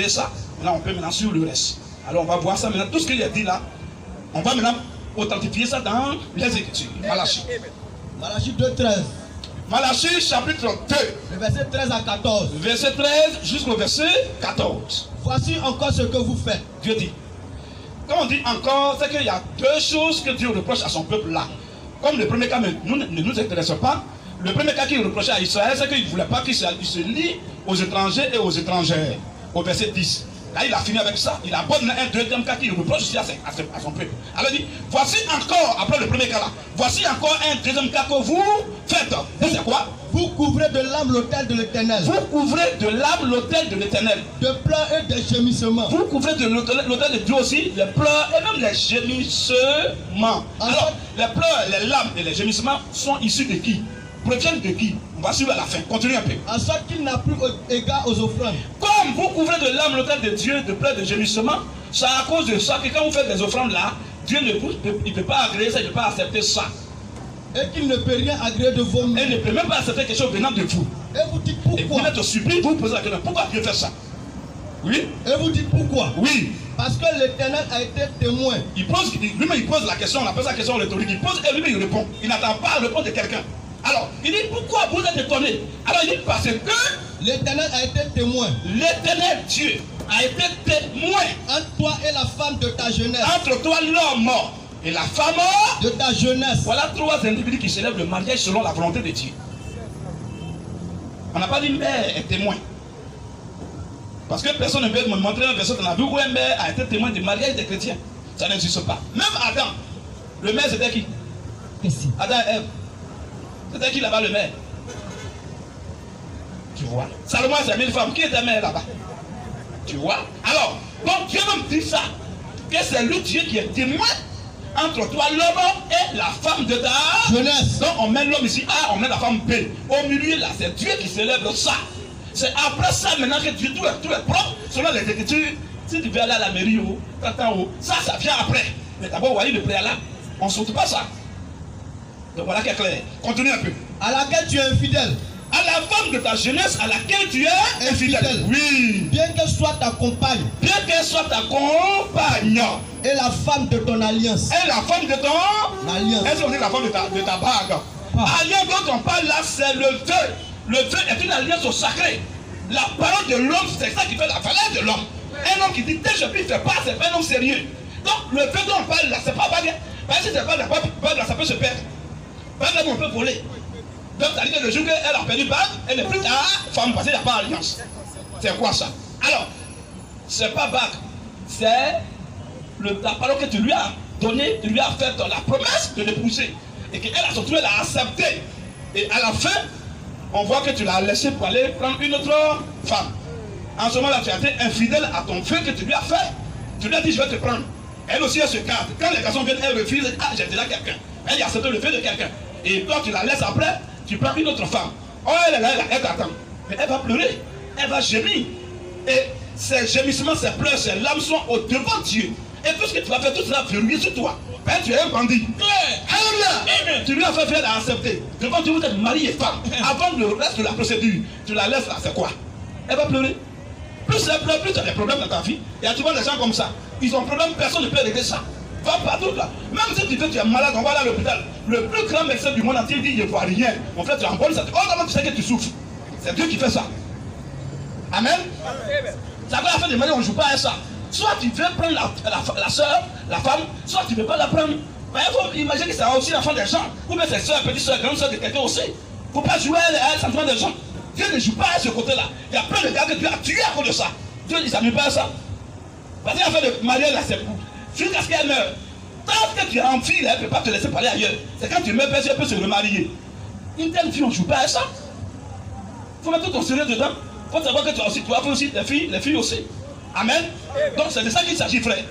ça, maintenant on peut maintenant sur le reste. Alors on va voir ça maintenant, tout ce qu'il a dit là, on va maintenant authentifier ça dans les Écritures. Malachie. Malachie 2:13. Malachie chapitre 2. Le verset 13 à 14. Verset 13 jusqu'au verset 14. Voici encore ce que vous faites. Dieu dit. Quand on dit encore, c'est qu'il y a deux choses que Dieu reproche à son peuple là. Comme le premier cas ne nous intéresse pas. Le premier cas qu'il reprochait à Israël, c'est qu'il ne voulait pas qu'il se lie aux étrangers et aux étrangères. Au verset 10. Là, il a fini avec ça. Il aborde un deuxième cas qu'il reproche aussi à son peuple. Alors il dit, voici encore, après le premier cas là, voici encore un deuxième cas que vous faites. C'est quoi? Vous couvrez de larmes l'autel de l'Éternel. Vous couvrez de larmes l'autel de l'Éternel. De pleurs et de gémissements. Vous couvrez de l'autel de Dieu aussi, les pleurs et même les gémissements. Alors, les pleurs, les larmes et les gémissements sont issus de qui? Proviennent de qui? On va suivre à la fin. Continue un peu. En sorte qu'il n'a plus égard aux offrandes. Comme vous couvrez de larmes l'autel de Dieu, de pleurs, de gémissements, c'est à cause de ça que quand vous faites des offrandes là, Dieu ne peut pas agréer ça, il ne peut pas accepter ça. Et qu'il ne peut rien agréer de vos mains. Il ne peut même pas accepter quelque chose venant de vous. Et vous dites Et vous pourquoi? êtes surpris, vous vous posez la question, pourquoi Dieu fait ça? Oui? Et vous dites pourquoi? Oui. Parce que l'Éternel a été témoin. Lui-même il pose la question, on appelle ça question rhétorique. Il pose et lui-même il répond. Il n'attend pas à répondre de quelqu'un. Alors, il dit pourquoi vous êtes étonné? Alors il dit parce que L'Éternel a été témoin. l'Éternel Dieu a été témoin Entre toi et la femme de ta jeunesse. entre toi l'homme et la femme. De ta jeunesse. Voilà trois individus qui célèbrent le mariage selon la volonté de Dieu. On n'a pas dit mère est témoin. Parce que personne ne peut me montrer un verset dans la Bible où un mère a été témoin du mariage des chrétiens. Ça n'existe pas. Même Adam, le maire c'était qui? Adam et Ève. C'était qui là-bas le maire? Tu vois? Salomon a 1000 femmes. Qui était maire là-bas? Tu vois? Alors, donc Dieu même dit ça. Que c'est le Dieu qui est témoin entre toi l'homme et la femme de ta jeunesse. Donc on met l'homme ici A, on met la femme B. Au milieu là, c'est Dieu qui célèbre ça. C'est après ça maintenant que Dieu, tout est propre, selon les Écritures. Si tu veux aller à la mairie haut, en haut, ça vient après. Mais d'abord, vous voyez le préalable. On ne saute pas ça. Donc voilà qui est clair. Continue un peu. À laquelle tu es infidèle. À la femme de ta jeunesse à laquelle tu es infidèle. Oui. Bien qu'elle soit ta compagne. Bien qu'elle soit ta compagne. Et la femme de ton alliance. Et la femme de ton alliance. Est-ce qu'on dit la femme de ta bague? Alliance dont on parle là, c'est le vœu. Le vœu est une alliance au sacré. La parole de l'homme, c'est ça qui fait la valeur de l'homme. Un homme qui dit tel je ne fais pas, c'est pas un homme sérieux. Donc le vœu dont on parle là, c'est pas bague. Parce que si c'est pas la bague là, ça peut se perdre. Bague là, on peut voler. Donc ça dit que le jour qu'elle a perdu bague, elle n'est plus ta femme parce qu'il n'y a pas d'alliance. C'est quoi ça? Alors, c'est pas bague, c'est la parole que tu lui as donnée, tu lui as fait la promesse de l'épouser. Et qu'elle a surtout, elle a accepté. Et à la fin, on voit que tu l'as laissé pour aller prendre une autre femme. En ce moment-là, tu as été infidèle à ton feu que tu lui as fait. Tu lui as dit, je vais te prendre. Elle aussi, elle se garde. Quand les garçons viennent, elle refuse. Ah, j'ai déjà quelqu'un. Elle a accepté le feu de quelqu'un. Et toi, tu la laisses après, tu prends une autre femme. Oh, elle est là, elle t'attend. Mais elle va pleurer. Elle va gémir. Et ses gémissements, ses pleurs, ses larmes sont au devant Dieu. Et tout ce que tu vas faire, tout cela verrouillé sur toi. Ben, tu es un bandit. Alléluia. Tu lui as fait faire, elle a accepté. Devant Dieu, vous êtes mari et femme. Avant le reste de la procédure, tu la laisses là, c'est quoi? Elle va pleurer. Plus elle pleure, plus tu as des problèmes dans ta vie. Et tu vois des gens comme ça. Ils ont un problème, personne ne peut régler ça. Va partout là. Même si tu es malade, on va aller à l'hôpital. Le plus grand médecin du monde entier dit il ne voit rien. Mon frère, tu es en bonne santé. Oh, comment tu sais que tu souffres? C'est Dieu qui fait ça. Amen. Ça va la fin de mariage, on ne joue pas à ça. Soit tu veux prendre la soeur, la femme, soit tu ne veux pas la prendre. Mais il faut imaginer que c'est aussi l'enfant des gens. Ou bien c'est soeur, petite soeur, grande soeur de quelqu'un aussi. Il ne faut pas jouer à elle, sentiment des gens. Dieu ne joue pas à ce côté-là. Il y a plein de gars que Dieu a tués à cause de ça. Dieu ne s'amuse pas à ça. Parce qu'il a fait le mariage à ses coups. Jusqu'à ce qu'elle meure. Tant que tu as un fille, elle ne peut pas te laisser parler ailleurs. C'est quand tu meurs, elle peut se remarier. Une telle fille, on ne joue pas à ça. Il faut mettre tout ton sérieux dedans. Il faut savoir que tu as aussi les filles aussi. Amen. Donc c'est de ça qu'il s'agit, frère.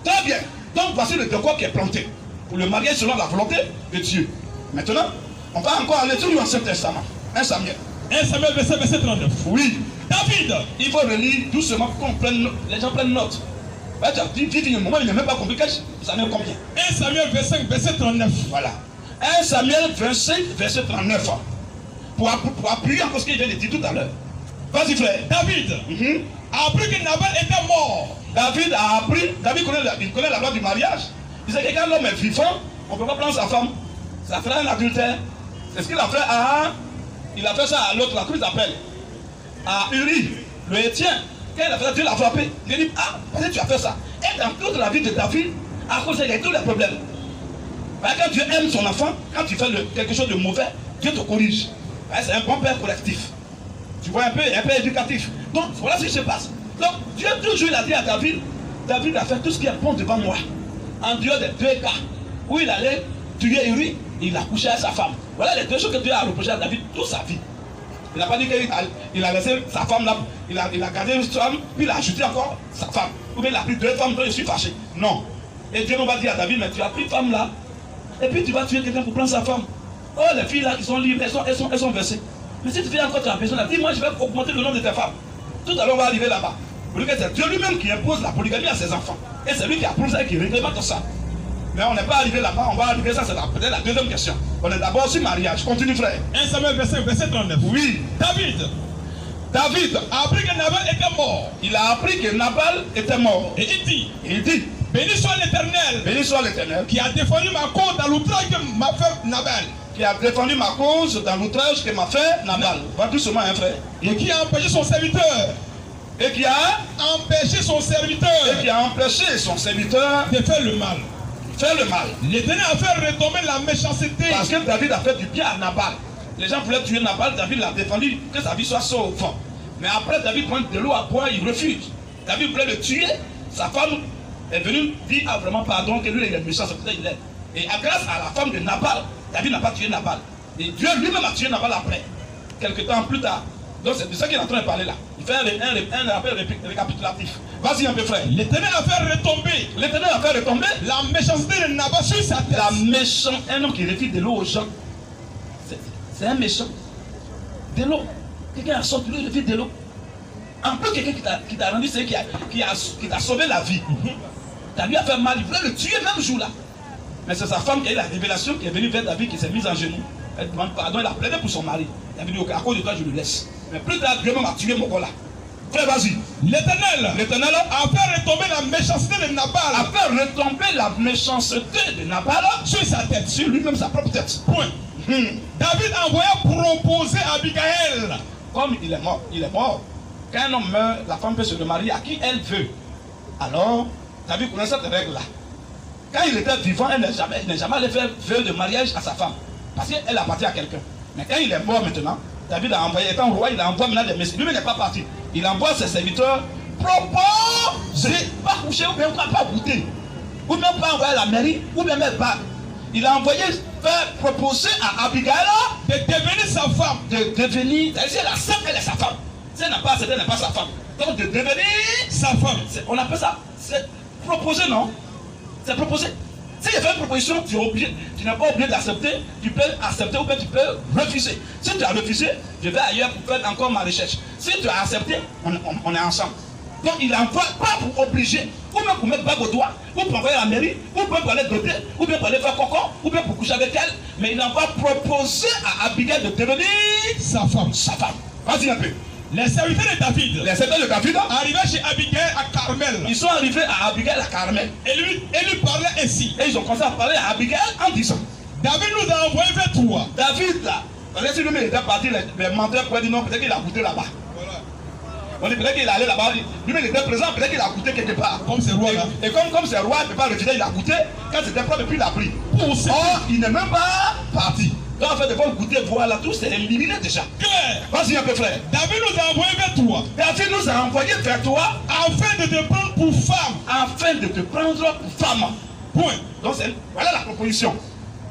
Très bien. Donc voici le décor qui est planté. Pour le mariage selon la volonté de Dieu. Maintenant, on va encore aller sur l'Ancien Testament. 1 Samuel. 1 Samuel verset 39. Oui. David. Il faut relire doucement pour qu'on prenne, les gens prennent note. Tu as dit, moment, il n'est même pas compris. Ça met combien? 1 Samuel 25, verset 39. Voilà. 1 Samuel 25, verset 39. Pour appuyer encore ce qu'il vient de dire tout à l'heure. Vas-y, frère. David a appris que Nabal était mort. David a appris. David connaît la loi du mariage. Il sait que quand l'homme est vivant, on ne peut pas prendre sa femme. Ça ferait un adultère. C'est ce qu'il a fait à. Il a fait ça à l'autre, là, comment il s'appelle? À Uri, le Hétien. Quand il a fait ça, Dieu l'a frappé. Il a dit, ah, parce que tu as fait ça. Et dans toute la vie de David, à cause de tous les problèmes. Quand Dieu aime son enfant, quand tu fais quelque chose de mauvais, Dieu te corrige. C'est un bon père collectif. Tu vois un peu éducatif. Donc voilà ce qui se passe. Donc Dieu toujours il a dit à David, David a fait tout ce qui est bon devant moi. En dehors des deux cas où il allait tuer Uri, il a couché avec sa femme. Voilà les deux choses que Dieu a reproché à David toute sa vie. Il n'a pas dit qu'il a laissé sa femme là, il a gardé une femme, puis il a ajouté encore sa femme. Ou bien il a pris deux femmes, donc je suis fâché. Non. Et Dieu va dire à David, mais tu as pris femme là, et puis tu vas tuer quelqu'un pour prendre sa femme. Oh, les filles là qui sont libres, elles sont versées. Mais si tu fais encore ta personne, dis moi je vais augmenter le nombre de tes femmes. Tout à l'heure on va arriver là-bas. C'est Dieu lui-même qui impose la polygamie à ses enfants. Et c'est lui qui approuve ça et qui réglemente ça. Mais on n'est pas arrivé là-bas, on va arriver, ça c'est peut-être la deuxième question. On est d'abord sur mariage. Continue frère. 1 Samuel verset 39. Oui. David a appris que Nabal était mort. Il a appris que Nabal était mort. Et il dit, béni soit l'Éternel, qui a défendu ma cause dans l'outrage que m'a fait Nabal. Qui a défendu ma cause dans l'outrage que m'a fait Nabal. Va doucement, hein, frère. Et qui a empêché son serviteur. Et qui a empêché son serviteur. Et qui a empêché son serviteur de faire le mal. L'Éternel a fait retomber la méchanceté. Parce que David a fait du bien à Nabal. Les gens voulaient tuer Nabal, David l'a défendu, que sa vie soit sauve. Mais après, David prend de l'eau à boire, il refuse. David voulait le tuer. Sa femme est venue dire vraiment pardon, que lui il est méchant, c'est peut-être il est. Et grâce à la femme de Nabal, David n'a pas tué Nabal. Et Dieu lui-même a tué Nabal après, quelques temps plus tard. Donc c'est de ça qu'il est en train de parler là. Il fait un rappel récapitulatif. Vas-y un peu frère. L'Éternel a fait retomber la méchanceté de Nabal sur sa tête. Un homme qui refuse de l'eau aux gens. C'est un méchant. De l'eau. Quelqu'un a sorti lui, il refuse de l'eau. En plus quelqu'un qui t'a rendu, c'est qui t'a sauvé la vie. T'as lui a fait mal, il voulait le tuer même jour là. Mais c'est sa femme qui a eu la révélation qui est venue vers David, qui s'est mise en genoux. Elle demande pardon, elle a plaidé pour son mari. David dit ok, à cause de toi je le laisse. Mais plus tard, Dieu m'a tué mon là. Frère, vas-y. L'Éternel a fait retomber la méchanceté de Nabal. A fait retomber la méchanceté de Nabal sur sa tête, sur lui-même sa propre tête. Point. David envoya proposer Abigail. Comme il est mort. Quand un homme meurt, la femme peut se remarier à qui elle veut. Alors, David connaît cette règle-là. Quand il était vivant, elle n'est jamais allé faire vœu de mariage à sa femme. Parce qu'elle appartient à quelqu'un. Mais quand il est mort maintenant, David a envoyé, étant roi, il envoie maintenant des messieurs. Lui-même n'est pas parti. Il envoie ses serviteurs proposer, pas coucher ou bien pas goûter. Ou même pas envoyer à la mairie, ou bien même pas. Il a envoyé faire proposer à Abigail de devenir sa femme. De devenir, c'est-à-dire elle accepte qu'elle est sa femme. Si elle n'a pas accepté, elle n'est pas sa femme. Donc de devenir sa femme. On appelle ça, c'est proposer, non? C'est proposer. Si il fait une proposition, tu n'es pas obligé d'accepter, tu peux accepter ou bien tu peux refuser. Si tu as refusé, je vais ailleurs pour faire encore ma recherche. Si tu as accepté, on est ensemble. Donc il envoie pas pour obliger, ou même pour mettre bague au doigt, ou pour envoyer à la mairie, ou bien pour aller doter, ou bien pour aller faire coco, ou bien pour coucher avec elle. Mais il envoie proposer à Abigail de devenir sa femme. Vas-y un peu. Les serviteurs de David arrivaient chez Abigail à Carmel. Ils sont arrivés à Abigail à Carmel. Et lui parlait ainsi. Et ils ont commencé à parler à Abigail en disant, David nous a envoyé vers toi. David là, parce que si lui-même était parti, les menteurs pourraient dire non, peut-être qu'il a goûté là-bas. Voilà. On dit peut-être qu'il est allé là-bas, lui-même il était présent, peut-être qu'il a goûté quelque part. Comme c'est roi là. Et comme c'est roi, il ne peut pas refuser, il a goûté. Quand c'était propre, et puis il a pris. Or, il n'est même pas parti. Donc en fait, de voir goûter, voir là, tout c'est éliminé déjà. Claire. Vas-y un peu frère. David nous a envoyé vers toi. David nous a envoyé vers toi. Afin de te prendre pour femme. Afin de te prendre pour femme. Point. Donc voilà la proposition.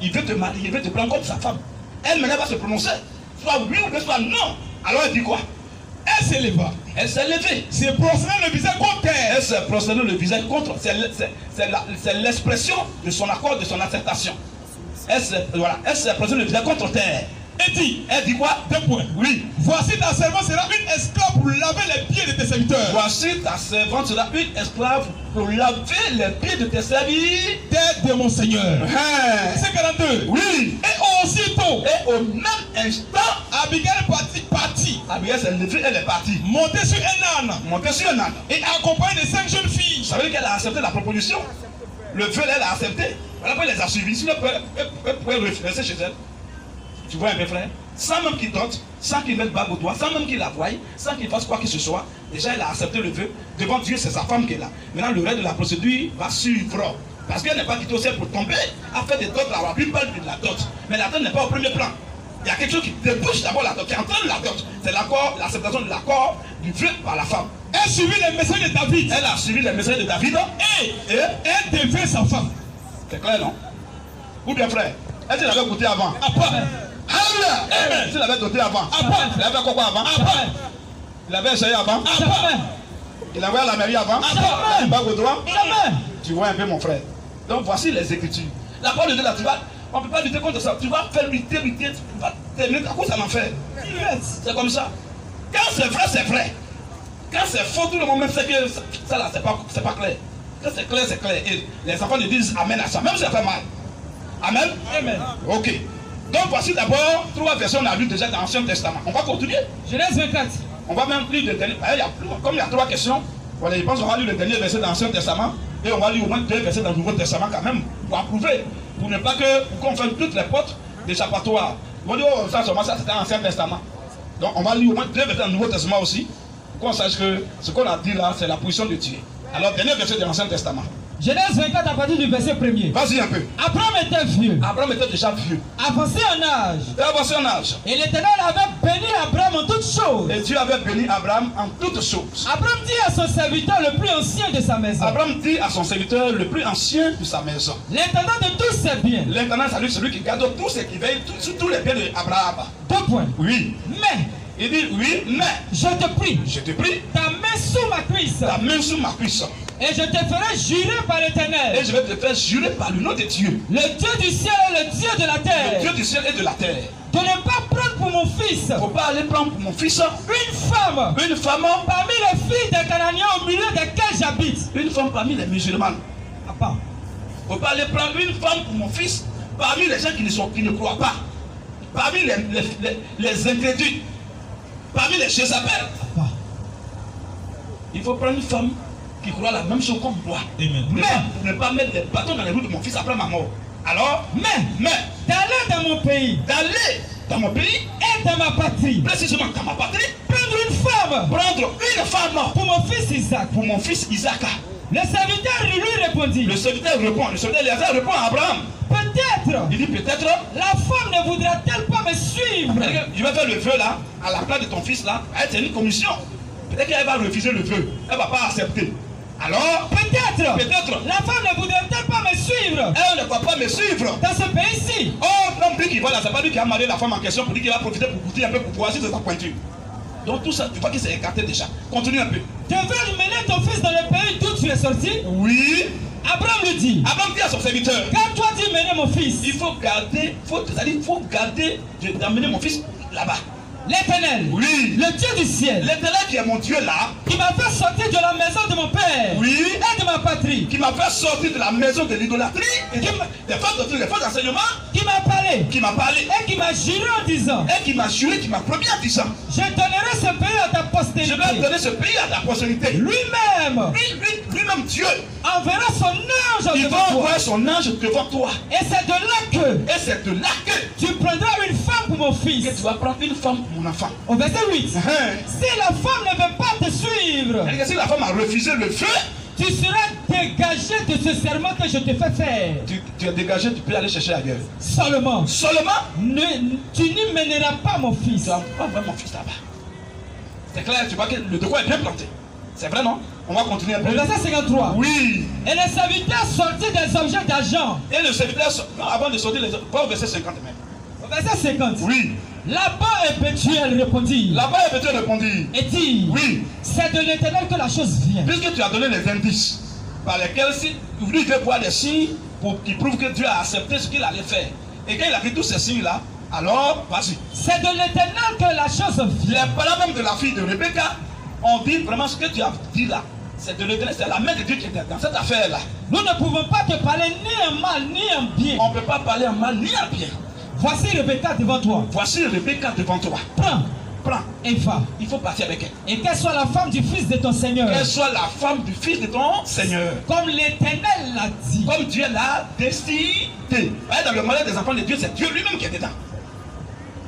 Il veut te marier, il veut te prendre comme sa femme. Elle maintenant va se prononcer. Soit oui ou soit non. Alors elle dit quoi? Elle s'est levée. Elle s'est levée. C'est prosterner le visage contre elle. Elle s'est prosterner le visage contre. C'est l'expression de son accord, de son acceptation. Elle s'est prosterner le visage contre terre. Elle dit quoi? Deux points. Oui. Voici ta servante sera une esclave pour laver les pieds de tes serviteurs. Voici ta servante sera une esclave pour laver les pieds de tes serviteurs de mon Seigneur. C'est 42. Oui. Et aussitôt. Et au même instant, Abigail est partie. Abigail s'est levée, elle est partie. Montée sur un âne. Et accompagnée de 5 jeunes filles. Ça veut dire qu'elle a accepté la proposition. Le vœu, elle a accepté. Voilà pourquoi elle les a suivis. Sinon, elle pouvait rester chez elle. Tu vois un peu frère, sans même qu'il dote, sans qu'il mette bague au doigt, sans même qu'il la voie, sans qu'il fasse quoi que ce soit, déjà elle a accepté le vœu. Devant Dieu, c'est sa femme qui est là. Maintenant, le reste de la procédure va suivre. Parce qu'elle n'est pas quittée au ciel pour tomber. Elle fait des dots là, on lui parle de la dot. Mais la dot n'est pas au premier plan. Il y a quelque chose qui débouche d'abord la dot, qui entraîne la dot. C'est l'accord, l'acceptation de l'accord du vœu par la femme. Elle suivit les messages de David. Elle a suivi les messages de David. Et elle devient sa femme. C'est clair, non? Ou bien frère, est-ce qu'il avait goûté avant? Après. Amen. S'il avait doté avant. Après. Il avait quoi avant? Après. Il avait essayé avant. Après. Il avait à la mairie avant. Après. Il bague au doigt. Amen. Tu vois un peu mon frère. Donc voici les Écritures. La parole de Dieu là, tu vas On ne peut pas lutter contre ça. Tu vas faire lutter, tu vas terminer ta course en enfer. C'est comme ça. Quand c'est vrai, c'est vrai. Quand c'est faux, tout le monde même sait que ça là, c'est pas clair. Quand c'est clair, c'est clair. Et les enfants ne disent Amen à ça, même si ça fait mal. Amen. Amen. Ok. Donc voici d'abord 3 versions on a lues déjà dans l'Ancien Testament. On va continuer. Genèse 24. On va même lire le dernier. Comme il y a 3 questions, voilà, je pense qu'on va lire le dernier verset dans l'Ancien Testament. Et on va lire au moins 2 versets dans le Nouveau Testament quand même, pour approuver. Pour ne pas qu'on fasse toutes les portes d'échappatoire. On va dire, oh, ça seulement, ça c'était l'Ancien Testament. Donc on va lire au moins 2 versets dans le Nouveau Testament aussi. Pour qu'on sache que ce qu'on a dit là, c'est la position de Dieu. Alors, dernier verset de l'Ancien Testament. Genèse 24 à partir du verset 1er. Vas-y un peu. Abraham était vieux. Abraham était déjà vieux. Avancé en âge. Avancé en âge. Et l'Éternel avait béni Abraham en toutes choses. Et Dieu avait béni Abraham en toutes choses. Abraham dit à son serviteur le plus ancien de sa maison. Abraham dit à son serviteur le plus ancien de sa maison. L'intendant de tous ses biens. L'intendant, c'est celui qui garde tous ses qui veille sur tous les biens d'Abraham. 2 points. Oui. Mais. Il dit oui, mais. Je te prie. Je te prie. Ta main sous ma cuisse. Ta main sous ma cuisse. Et je te ferai jurer par l'Éternel. Et je vais te faire jurer par le nom de Dieu. Le Dieu du ciel et le Dieu de la terre. Le Dieu du ciel et de la terre. De ne pas prendre pour mon fils. Faut pas aller prendre pour mon fils. Une femme. Une femme. Parmi les filles des Cananéens au milieu desquelles j'habite. Une femme parmi les musulmans. Papa. Faut pas aller prendre une femme pour mon fils. Parmi les gens qui ne croient pas. Parmi les incrédules. Parmi les Jézabel. Papa. Il faut prendre une femme qui croit la même chose comme moi. Amen. Mais pour ne pas mettre des bâtons dans les roues de mon fils après ma mort. Alors, mais d'aller dans mon pays. D'aller dans mon pays. Et dans ma patrie. Précisément dans ma patrie. Prendre une femme. Prendre une femme. Pour mon fils Isaac. Pour mon fils Isaac. Le serviteur lui répondit. Le serviteur répond. Le serviteur Éléazar répond à Abraham. Peut-être. Il dit peut-être. La femme ne voudra-t-elle pas me suivre? Je vais faire le vœu là, à la place de ton fils là. C'est une commission. Peut-être qu'elle va refuser le vœu. Elle ne va pas accepter. Alors, peut-être. La femme ne voudrait-elle pas me suivre? Elle ne va pas me suivre. Dans ce pays-ci. Oh, non plus qu'il va là. C'est pas lui qui a marié la femme en question pour dire qu'il va profiter pour goûter un peu pour voir si c'est sa pointure. Donc tout ça, tu vois qu'il s'est écarté déjà. Continue un peu. Tu veux mener ton fils dans le pays d'où tu es sorti? Oui. Abraham lui dit. Abraham dit à son serviteur. Quand toi dis mener mon fils. Il faut garder, d'amener mon fils là-bas. L'Éternel, oui. Le Dieu du ciel, l'Éternel qui est mon Dieu là, qui m'a fait sortir de la maison de mon père, oui, et de ma patrie, qui m'a fait sortir de la maison de l'idolâtrie, et des fautes d'enseignement, qui m'a parlé, et qui m'a juré en disant, qui m'a promis en disant, je donnerai ce pays à ta postérité. Je vais donner ce pays à ta postérité. Lui-même Dieu enverra son ange devant toi. Il va envoyer son ange devant toi. Et c'est de là que tu prendras une femme pour mon fils. Et tu vas prendre une femme pour mon enfant. Au verset 8. Si la femme ne veut pas te suivre, si la femme a refusé le feu, tu seras dégagé de ce serment que je te fais faire. Tu es dégagé, tu peux aller chercher ailleurs. Seulement. Tu n'y mèneras pas mon fils. Tu n'as pas vraiment mon fils là-bas. C'est clair, tu vois que le devoir est bien planté. C'est vrai, non? On va continuer un peu. Le verset 53. Oui. Et le serviteur sortit des objets d'argent. Et le serviteur, non, avant de sortir, pas au verset 50 même. Au verset 50. Oui. Là-bas est Bethuel répondit. Là-bas est Bethuel répondit. Et dit. Oui. C'est de l'Éternel que la chose vient. Puisque tu as donné les indices par lesquels lui veut voir des signes qui prouvent que Dieu a accepté ce qu'il allait faire. Et quand il a fait tous ces signes-là, alors, vas-y. C'est de l'Éternel que la chose vient. Les parents même de la fille de Rebecca ont dit vraiment ce que tu as dit là. C'est de l'Éternel, c'est la main de Dieu qui est dans cette affaire-là. Nous ne pouvons pas te parler ni en mal ni en bien. On ne peut pas parler en mal ni en bien. Voici Rebecca devant toi. Voici Rebecca devant toi. Prends. Et va. Il faut partir avec elle. Et qu'elle soit la femme du fils de ton Seigneur. Qu'elle soit la femme du fils de ton Seigneur. Comme l'Éternel l'a dit. Comme Dieu l'a décidé. Dans le malheur des enfants de Dieu, c'est Dieu lui-même qui est dedans.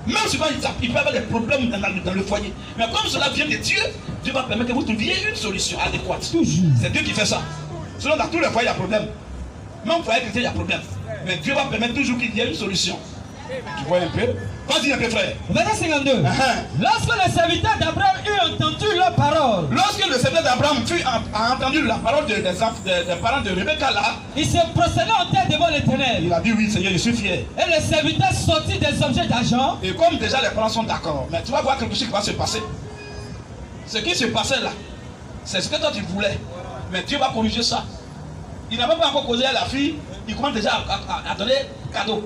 Même souvent, il peut y avoir des problèmes dans le foyer. Mais comme cela vient de Dieu, Dieu va permettre que vous trouviez une solution adéquate. Toujours. C'est Dieu qui fait ça. Sinon, dans tous les foyers, il y a problème. Même foyer chrétien, il y a problème. Mais Dieu va permettre toujours qu'il y ait une solution. Tu vois un peu? Vas-y un peu, frère. Verset 52. Lorsque le serviteur d'Abraham eut entendu leur parole. Lorsque le serviteur d'Abraham a entendu la parole des parents de Rebecca là, il se prosternait en terre devant l'Éternel. Il a dit oui, Seigneur, je suis fier. Et le serviteur sortit des objets d'argent. Et comme déjà les parents sont d'accord, mais tu vas voir quelque chose qui va se passer. Ce qui se passait là, c'est ce que toi tu voulais. Mais Dieu va corriger ça. Il n'a même pas encore causé à la fille, il commence déjà à donner cadeau.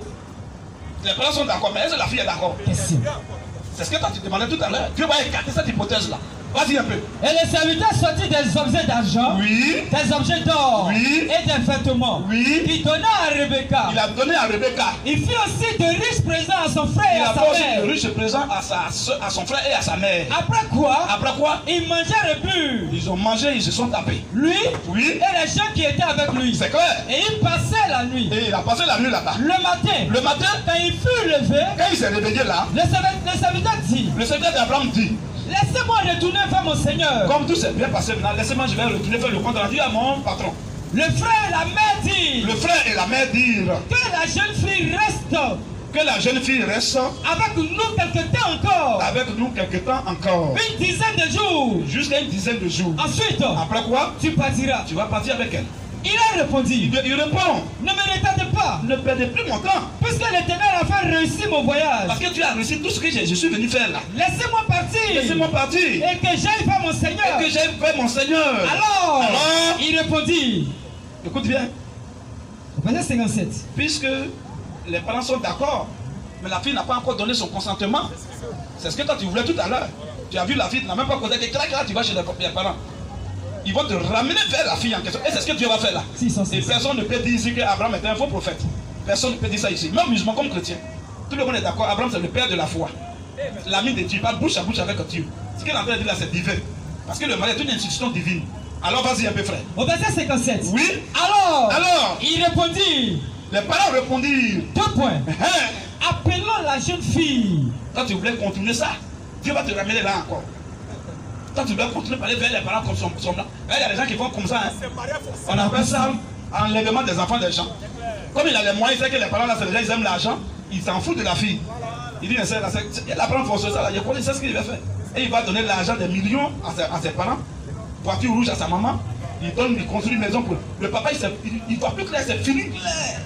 Les parents sont d'accord, mais est-ce que la fille est d'accord? C'est ce que tu as demandé tout à l'heure. Dieu va écarter cette hypothèse-là. Vas-y un peu. Et les serviteurs sortirent des objets d'argent, Oui. des objets d'or Oui. et des vêtements. Oui. Il donna à Rebecca. Il a donné à Rebecca. Il fit aussi de riches présents à son frère et Il à a sa fait aussi mère. de riches présents à son frère et à sa mère. Après quoi, Ils mangeaient et burent. Ils ont mangé, ils se sont tapés. Lui Oui. et les gens qui étaient avec lui. C'est clair. Et il passait la nuit. Et il a passé la nuit là-bas. Le matin, quand il fut levé, Quand il s'est réveillé là, le serviteur dit, le serviteur d'Abraham dit, laissez-moi retourner vers mon Seigneur. comme tout s'est bien passé maintenant, laissez-moi, je vais retourner faire le compte rendu à mon patron. Le frère et la mère dirent, Le frère et la mère dirent que la jeune fille reste que la jeune fille reste avec nous quelque temps encore. avec nous quelque temps encore. Une dizaine de jours. Jusqu'à une dizaine de jours. Ensuite, Après quoi, tu partiras. tu vas partir avec elle. Il a répondu, Il répond, ne me retardez pas, ne perdez plus mon temps. puisque l'Éternel a fait réussir mon voyage. Parce que tu as réussi tout ce que je suis venu faire là. Laissez-moi partir. Laissez-moi partir. Et que j'aille vers mon Seigneur. Que j'aime faire mon Seigneur. Alors, Alors, il répondit, écoute bien, verset 57. puisque les parents sont d'accord, mais la fille n'a pas encore donné son consentement. C'est ce que toi tu voulais tout à l'heure. Tu as vu la fille, tu n'as même pas causé que là, tu vas chez les parents. Ils vont te ramener vers la fille en question. Et c'est ce que Dieu va faire là. 606. Et personne ne peut dire ici qu'Abraham était un faux prophète. Personne ne peut dire ça ici. Même musulman comme chrétien. Tout le monde est d'accord. Abraham c'est le père de la foi. L'ami de Dieu. Pas bouche à bouche avec Dieu. Ce qu'il est en train de dire là c'est divin. Parce que le mariage est une institution divine. Alors vas-y un peu frère. Au verset 57. Oui. Alors, il répondit, Les parents répondirent. 2 points. Hein? Appelons la jeune fille. Quand tu voulais continuer ça, Dieu va te ramener là encore. Quand tu dois continuer à parler vers les parents comme son blanc. Il y a des gens qui font comme ça. Hein. On appelle ça enlèvement des enfants des gens. Comme il a les moyens, il sait que les parents là, c'est les gens, ils aiment l'argent, ils s'en foutent de la fille. Il dit, il apprend forcément ça là, il connaît ça ce qu'il va faire. Et il va donner l'argent des millions à ses parents, voiture rouge à sa maman, il construit une maison pour le papa, il voit plus clair, c'est fini clair.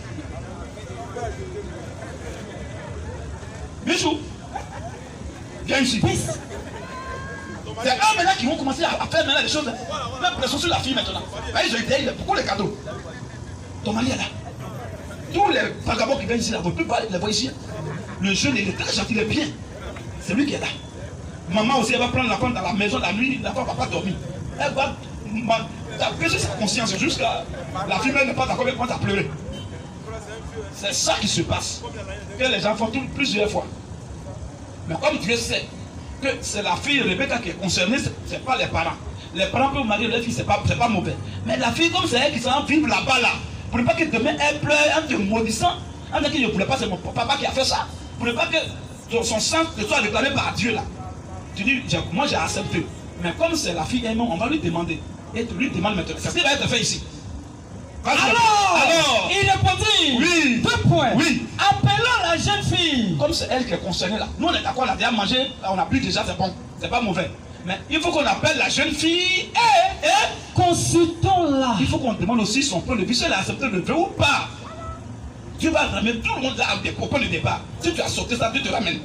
Bichou, viens ici. C'est eux maintenant qui vont commencer à faire maintenant des choses. Même pression sur la fille maintenant. Ils ont été, pourquoi les cadeaux? Ton mari est là. Tous les vagabonds qui viennent ici, là, ne veulent plus parler, les voient ici. Le jeune, il est très gentil, il est bien. C'est lui qui est là. Maman aussi, elle va prendre la femme dans la maison la nuit, la femme ne va pas dormir. Elle va apaiser sa conscience jusqu'à la fille même n'est pas d'accord, elle commence à pleurer. C'est ça qui se passe. Que les gens font plusieurs fois. Mais comme Dieu sait que c'est la fille Rebecca qui est concernée, ce n'est pas les parents. Les parents peuvent marier leur fille, ce n'est pas mauvais. Mais la fille, comme c'est elle qui s'en vivre là-bas, là, pour ne pas que demain elle pleure en te maudissant, en disant que je ne voulais pas, c'est mon papa qui a fait ça. Pour ne pas que son sang soit réclamé par Dieu là. Tu dis, moi j'ai accepté. Mais comme c'est la fille elle-même, on va lui demander. Et tu lui demandes maintenant. C'est ce qui va être fait ici. Alors, il répondit, oui. 2 points. Oui. Appelons la jeune fille. Comme c'est elle qui est concernée là. Nous on est d'accord, on a déjà mangé, on a bu déjà, c'est bon. C'est pas mauvais. Mais il faut qu'on appelle la jeune fille et consultons-la. il faut qu'on demande aussi son point de vue, si elle a accepté le vœu ou pas. Dieu va ramener tout le monde là au point de départ. Si tu as sauté ça, Dieu te ramène.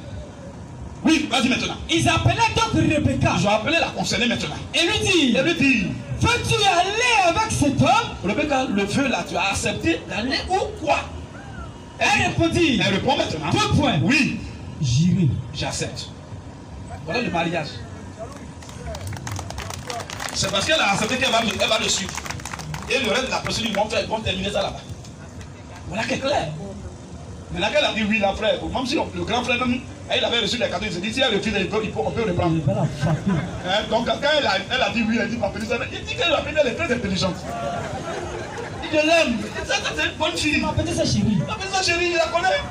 Oui, vas-y maintenant. Ils appelaient donc Rebecca. Ils ont appelé la concernée maintenant. Et lui dit, veux-tu aller avec cet homme? Rebecca, le vœu là, tu as accepté d'aller ou quoi? Elle répondit. Elle répond maintenant. 2 points. Oui. J'irai. J'accepte. Voilà le mariage. C'est parce qu'elle a accepté qu'elle va le suivre. Et le reste de la procédure, ils vont terminer ça là-bas. Voilà qui est clair. Maintenant qu'elle a dit oui, la frère, même si le grand frère, même, il avait reçu les cadeaux, il s'est dit si elle refuse, on peut reprendre. Hein? Donc quand elle a dit oui, elle dit ma petite, il dit qu'elle est très intelligente. Il l'aime. C'est une bonne fille. Ma petite chérie. Ma petite chérie, il la connaît.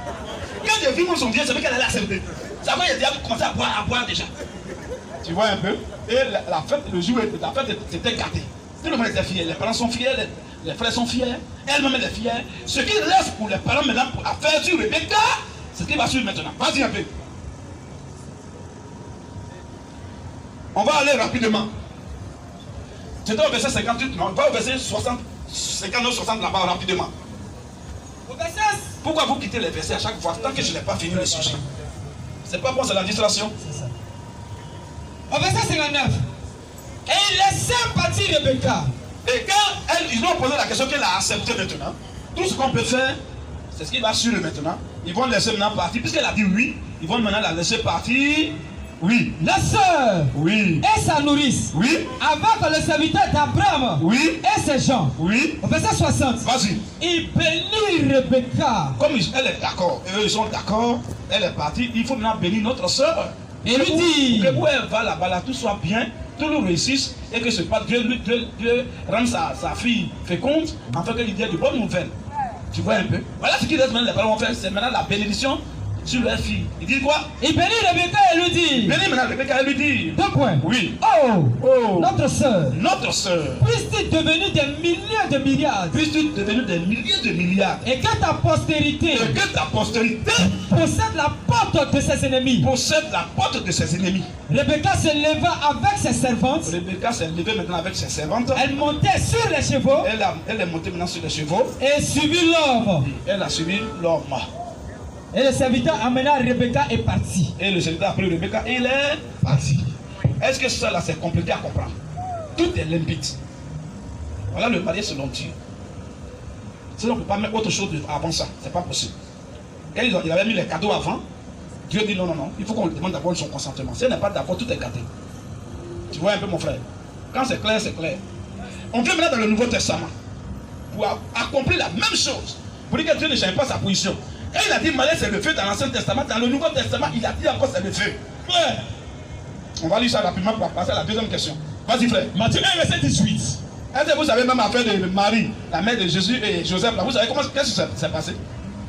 Quand j'ai vu moi son bien, c'est vrai qu'elle allait accepter. Ça va, il a déjà commencé à boire déjà. Tu vois un peu? Et la fête, le jour, la fête c'était gâté. Tout le monde était fier. Les parents sont fiers, les frères sont fiers, elle-même elle est fière. Ce qui reste pour les parents maintenant pour faire sur Rebecca, c'est ce qui va suivre maintenant. Vas-y un peu. On va aller rapidement. C'était au verset 58, non, on va au verset 60, 59, 60 là-bas rapidement. Au verset. Pourquoi vous quittez les versets à chaque fois tant que je n'ai pas fini le sujet? C'est pas bon, c'est la distraction. C'est ça. Au verset 59. Et il laissait partir Rebecca. Et quand ils ont posé la question qu'elle a acceptée maintenant, tout ce qu'on peut faire, C'est ce qu'il va assurer maintenant. Ils vont laisser maintenant partir. Puisqu'elle a dit oui, ils vont maintenant la laisser partir. Oui. La sœur Oui. et sa nourrice. Oui. Avec le serviteur d'Abraham. Oui. Et ses gens. Oui. Au verset 60. Vas-y. Il bénit Rebecca. Comme elle est d'accord, et eux ils sont d'accord, elle est partie, il faut maintenant bénir notre sœur. Et lui dit que où elle va là-bas, là, tout soit bien, tout le réussisse, et que ce pas Dieu rende sa fille féconde, afin qu'elle lui dise de bonnes nouvelles. Tu vois un peu? Voilà ce qu'il reste maintenant, les parents vont faire, c'est maintenant la bénédiction sur leur fille. Il dit quoi? Il bénit Rebecca et lui dit. Bénis maintenant Rebecca et lui dit. 2 points. Oui. Oh, notre sœur. Notre sœur. Puisses-tu devenir des milliers de milliards. Puisses-tu devenir des milliers de milliards. Et que ta postérité. Et que ta postérité possède la porte de ses ennemis. Possède la porte de ses ennemis. Rebecca se leva avec ses servantes. Rebecca s'est levée maintenant avec ses servantes. Elle montait sur les chevaux. Elle est montée maintenant sur les chevaux. Et suivit l'homme. Elle a suivi l'homme. Et le serviteur amena Rebecca est parti. Et le serviteur a pris Rebecca et il est parti. Est-ce que ça là c'est compliqué à comprendre? Tout est limpide. Voilà le mariage selon Dieu. Sinon on ne peut pas mettre autre chose avant ça. C'est pas possible. Quand il avait mis les cadeaux avant, Dieu dit non, non, non. Il faut qu'on lui demande d'abord son consentement. Si elle n'est pas d'accord, tout est gâté. Tu vois un peu mon frère? Quand c'est clair, c'est clair. On vient maintenant dans le Nouveau Testament pour accomplir la même chose. Pour dire que Dieu ne change pas sa position. Quand il a dit mariage c'est le feu dans l'Ancien Testament, dans le Nouveau Testament, il a dit encore c'est le feu. Frère, on va lire ça rapidement pour passer à la deuxième question. Vas-y frère. Matthieu 1, verset 18. Est-ce que vous savez même affaire de Marie, la mère de Jésus et Joseph, là, vous savez qu'est-ce qui s'est passé?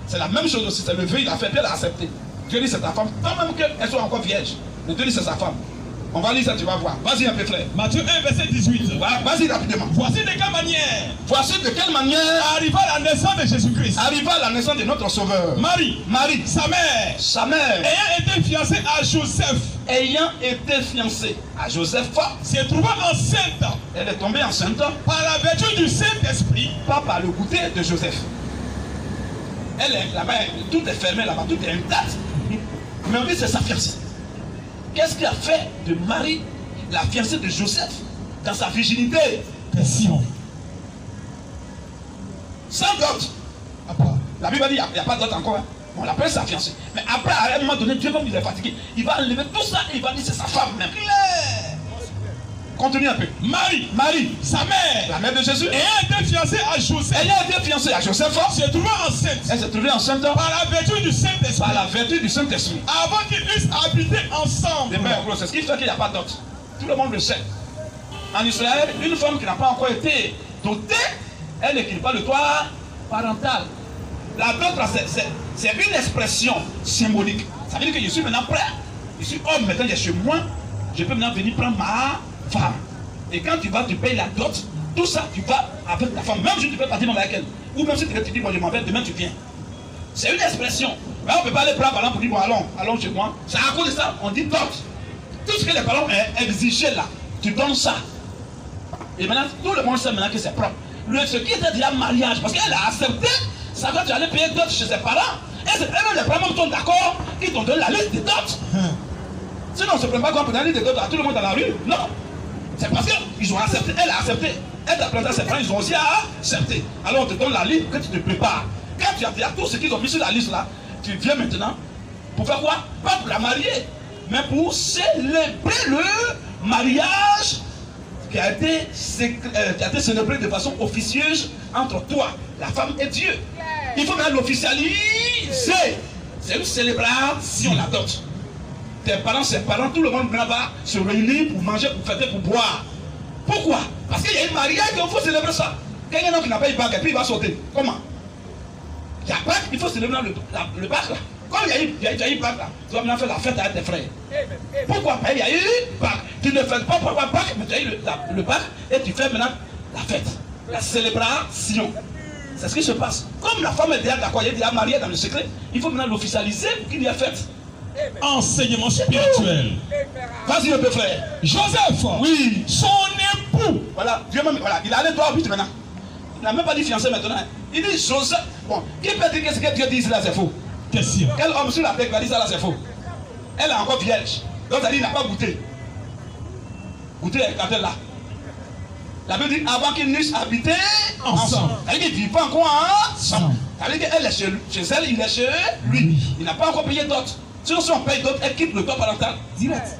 C'est la même chose aussi, c'est le vœu, il a fait, puis elle a accepté. Dieu dit c'est ta femme, tant même qu'elle soit encore vierge. Mais Dieu dit c'est sa femme. On va lire ça, tu vas voir. Vas-y un peu frère. Matthieu 1, verset 18. Vas-y rapidement. Voici de quelle manière. Voici de quelle manière arriva la naissance de Jésus-Christ. Arriva la naissance de notre Sauveur. Marie, sa mère, ayant été fiancée à Joseph. Ayant été fiancée à Joseph, s'est trouvée enceinte. Elle est tombée enceinte par la vertu du Saint-Esprit. Pas par le goûter de Joseph. Elle est là-bas, tout est fermé là-bas, tout est intact. Mais on dit c'est sa fiancée. Qu'est-ce qui a fait de Marie la fiancée de Joseph dans sa virginité? Question. Sans dot. La Bible dit il n'y a pas de dot encore. Hein. On l'appelle sa fiancée. Mais après, à un moment donné, Dieu, comme il est fatigué, il va enlever tout ça et il va dire c'est sa femme même. Continue un peu. Marie, sa mère, la mère de Jésus, ayant été fiancée à Joseph. Elle a été fiancée à Joseph. S'est trouvée enceinte. Elle s'est trouvée enceinte par la vertu du Saint-Esprit. Par la vertu du Saint-Esprit. Avant qu'ils eussent habité ensemble. C'est ce qui fait qu'il n'y a pas de dot. Tout le monde le sait. En Israël, une femme qui n'a pas encore été dotée, elle n'écrit pas le toit parental. La dot, c'est une expression symbolique. Ça veut dire que je suis maintenant prêt. Je suis homme, maintenant je suis chez moi. Je peux maintenant venir prendre ma femme. Et quand tu vas, tu payes la dot, tout ça, tu vas avec ta femme. Même si tu peux partir avec elle. Ou même si tu dis, bon, je m'en vais, demain tu viens. C'est une expression. Mais on ne peut pas aller prendre par exemple pour dire, bon, allons chez moi. C'est à cause de ça, on dit dot. Tout ce que les parents ont exigé là, tu donnes ça. Et maintenant, tout le monde sait maintenant que c'est propre. Ce qui était déjà mariage, parce qu'elle a accepté, ça va, tu allais payer dot chez ses parents. Et les parents sont d'accord, ils t'ont donné la liste des dots. Sinon, on ne se prend pas qu'on peut donner des dots à tout le monde dans la rue. Non. C'est parce qu'ils ont accepté, elle a accepté. Elle t'a présenté à ses parents, ils ont aussi accepté. Alors on te donne la liste que tu te prépares. Quand tu as tout ce qu'ils ont mis sur la liste là, tu viens maintenant pour faire quoi? Pas pour la marier, mais pour célébrer le mariage qui a été célébré de façon officieuse entre toi, la femme et Dieu. Il faut même l'officialiser. C'est une célébration, la dot. Tes parents, ses parents, tout le monde va se réunir pour manger, pour fêter, pour boire. Pourquoi? Parce qu'il y a une mariage et il faut célébrer ça. Quand il y a un homme qui n'a pas eu bac et puis il va sauter, comment? Il y a bac, il faut célébrer le bac là. Comme il y a eu bac là, tu vas maintenant faire la fête avec tes frères. Pourquoi? Parce qu'il y a eu bac. Tu ne fais pas pour avoir bac, mais tu as eu le bac et tu fais maintenant la fête, la célébration. C'est ce qui se passe. Comme la femme est déjà d'accord, elle est déjà mariée dans le secret, il faut maintenant l'officialiser pour qu'il y ait fête. Enseignement spirituel. Vas-y un peu frère. Joseph, oui, son époux. Voilà, Dieu même, voilà, il a allé droit au but maintenant. Il n'a même pas dit fiancé maintenant. Il dit Joseph. Bon, qui peut dire que ce que Dieu dit ici là c'est faux? Question. Quel homme sur la terre va dire ça là c'est faux? Elle est encore vierge. Donc ça dit il n'a pas goûté. Goûté quand elle là. La Bible dit avant qu'ils n'eussent habité ensemble. Elle dit qu'ils ne vivent pas encore ensemble. Ça veut dire qu'elle est chez elle, il est chez lui. Il n'a pas encore payé dot. Sinon, si on paye dot, elle quitte le corps parental direct.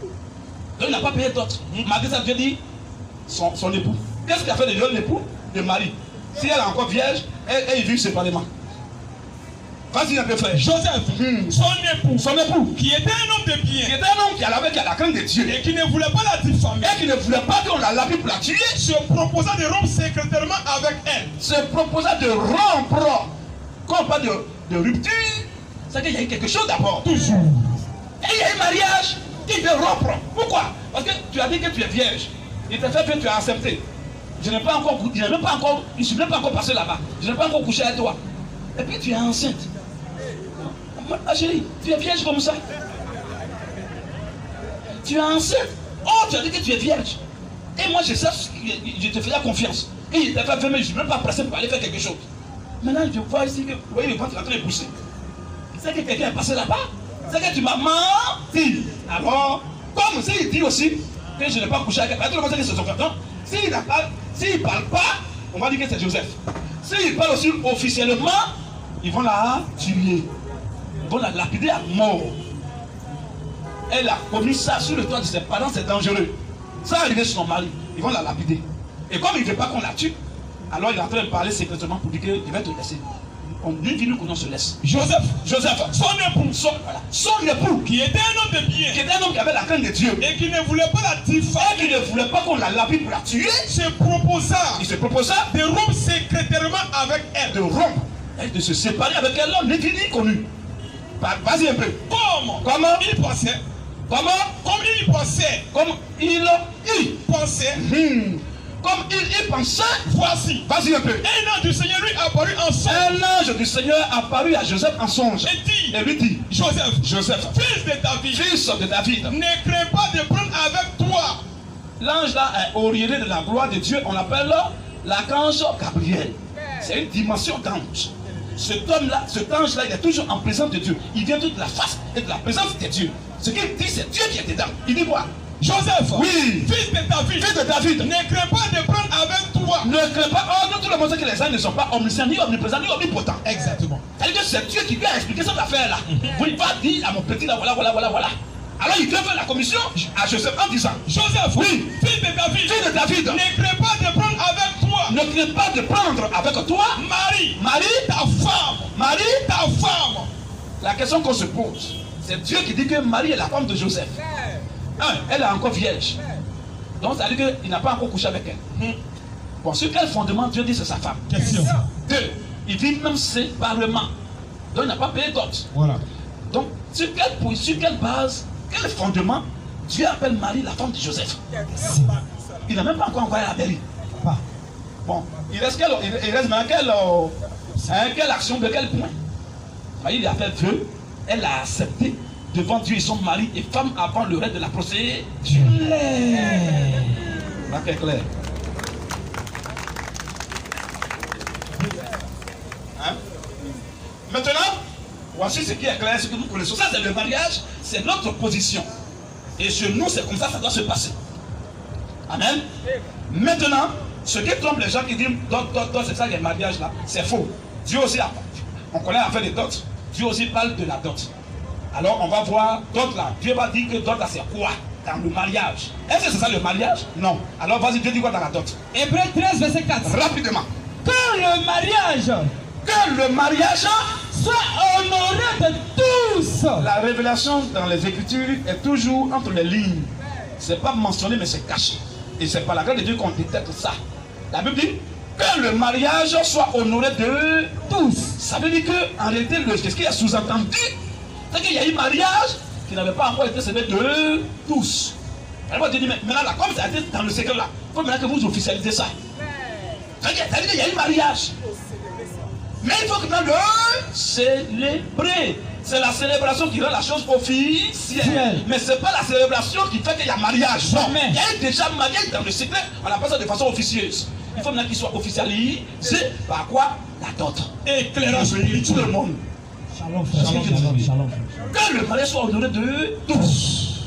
Donc il n'a pas payé dot. Malgré ça, Dieu dit son époux. Qu'est-ce qu'il a fait de l'époux? De mari. Si elle est encore vierge, elle vit séparément. Vas-y un peu frère. Joseph, son époux, qui était un homme de bien, Qui était un homme qui avait la crainte de Dieu. et qui ne voulait pas la diffamer, Et qui ne voulait pas qu'on la lapide pour la tuer. se proposa de rompre secrètement avec elle. Se proposa de rompre. Quand on parle de rupture, c'est qu'il y a eu quelque chose d'abord. Toujours. Et il y a eu mariage, il veut rompre. Pourquoi? Parce que tu as dit que tu es vierge. Il t'a fait que tu as accepté. Je n'ai pas encore, je ne suis même pas encore passé là-bas. Je n'ai pas encore couché avec toi. Et puis tu es enceinte. Ah chérie, tu es vierge comme ça. Tu es enceinte. Oh, tu as dit que tu es vierge. Et moi je sais, je te fais la confiance. Et il t'a fait fermer, je ne suis même pas pressé pour aller faire quelque chose. Maintenant je vois ici que, vous voyez le ventre est en train de pousser. C'est que quelqu'un est passé là-bas. C'est que tu m'as menti. Alors, comme s'il dit aussi que je n'ai pas couché avec elle, tout le monde sait que c'est son frère. S'il ne parle pas, on va dire que c'est Joseph. S'il parle aussi officiellement, ils vont la tuer. Ils vont la lapider à mort. Elle a commis ça sur le toit de ses parents, c'est dangereux. Ça arrive sur son mari, ils vont la lapider. Et comme il ne veut pas qu'on la tue, alors il est en train de parler secrètement pour dire qu'il va te laisser. On dit nous qu'on se laisse. Joseph, Son époux, qui était un homme de bien, qui était un homme qui avait la crainte de Dieu, et qui ne voulait pas la diffamer, et qui ne voulait pas qu'on la lapide pour la tuer, il se proposa de rompre secrètement avec elle. rompre et de se séparer avec un homme défini, connu. Vas-y un peu. Comment il pensait, comme il pensait, comme il pensait. voici, Vas-y un peu. un ange du Seigneur lui apparut en songe Un ange du Seigneur apparut à Joseph en songe et lui dit, Joseph, fils de David, ne crains pas de prendre avec toi. l'ange là est orienté de la gloire de Dieu, on l'appelle l'archange Gabriel. C'est une dimension d'ange. Cet homme-là, cet ange-là, il est toujours en présence de Dieu. Il vient de la face et de la présence de Dieu. Ce qu'il dit, c'est Dieu qui est dedans. Il dit quoi? Joseph, Oui. fils de David, Ne crains pas de prendre avec toi. crains pas. Oh non, tout le monde sait que les anges ne sont pas omniscients, ni omniprésents, ni omnipotents. Exactement. C'est-à-dire que c'est Dieu qui lui a expliqué cette affaire-là. Il va dire à mon petit là, voilà. Alors il vient faire la commission à Joseph en disant, Joseph, oui, fils de David, ne crains pas de prendre avec toi. ne crains pas de prendre avec toi Marie, ta femme. La question qu'on se pose, c'est Dieu qui dit que Marie est la femme de Joseph. Elle est encore vierge. Donc ça veut dire qu'il n'a pas encore couché avec elle. Bon, sur quel fondement Dieu dit que c'est sa femme? Question. 2. Ils vivent même séparément. Donc il n'a pas payé dot. Voilà. Donc sur quelle base, quel fondement Dieu appelle Marie la femme de Joseph? Il n'a même pas encore envoyé la mairie. Bon, il reste maintenant quelle action, de quel point? Il a fait vœu, elle a accepté devant Dieu et son mari et femme avant le reste de la procédure. Là, c'est clair. Hein? Maintenant, voici ce qui est clair, ce que nous connaissons. Ça, c'est le mariage, c'est notre position. Et chez nous, c'est comme ça doit se passer. Amen. Maintenant, ce qui trompe les gens qui disent dot, c'est ça les mariages là, c'est faux. Dieu aussi, on connaît l'affaire des dots. Dieu aussi parle de la dot. Alors on va voir dot là. Dieu va dire que dot là c'est quoi dans le mariage? Est-ce que c'est ça le mariage? Non. Alors vas-y, Dieu dit quoi dans la dot? Hébreux 13, verset 4. Rapidement. Que le mariage soit honoré de tous. La révélation dans les Écritures est toujours entre les lignes. C'est pas mentionné mais c'est caché. Et c'est par la grâce de Dieu qu'on détecte ça. La Bible dit que le mariage soit honoré de tous. Ça veut dire qu'en réalité, ce qui est sous-entendu, c'est qu'il y a eu mariage qui n'avait pas encore été célébré de tous. Alors Dieu dit, mais maintenant là, comme ça a été dans le secret là, il faut maintenant que vous officialisez ça. C'est-à-dire qu'il y a eu mariage. Mais il faut que maintenant le célébrer. C'est la célébration qui rend la chose officielle. Mais ce n'est pas la célébration qui fait qu'il y a mariage. Non. Il y a déjà mariage dans le secret. On appelle ça de façon officieuse. Il faut maintenant qu'il soit officialisé par quoi? La dot. Éclairage spirituel tout le monde. Shalom, shalom. Que le mariage soit honoré de tous.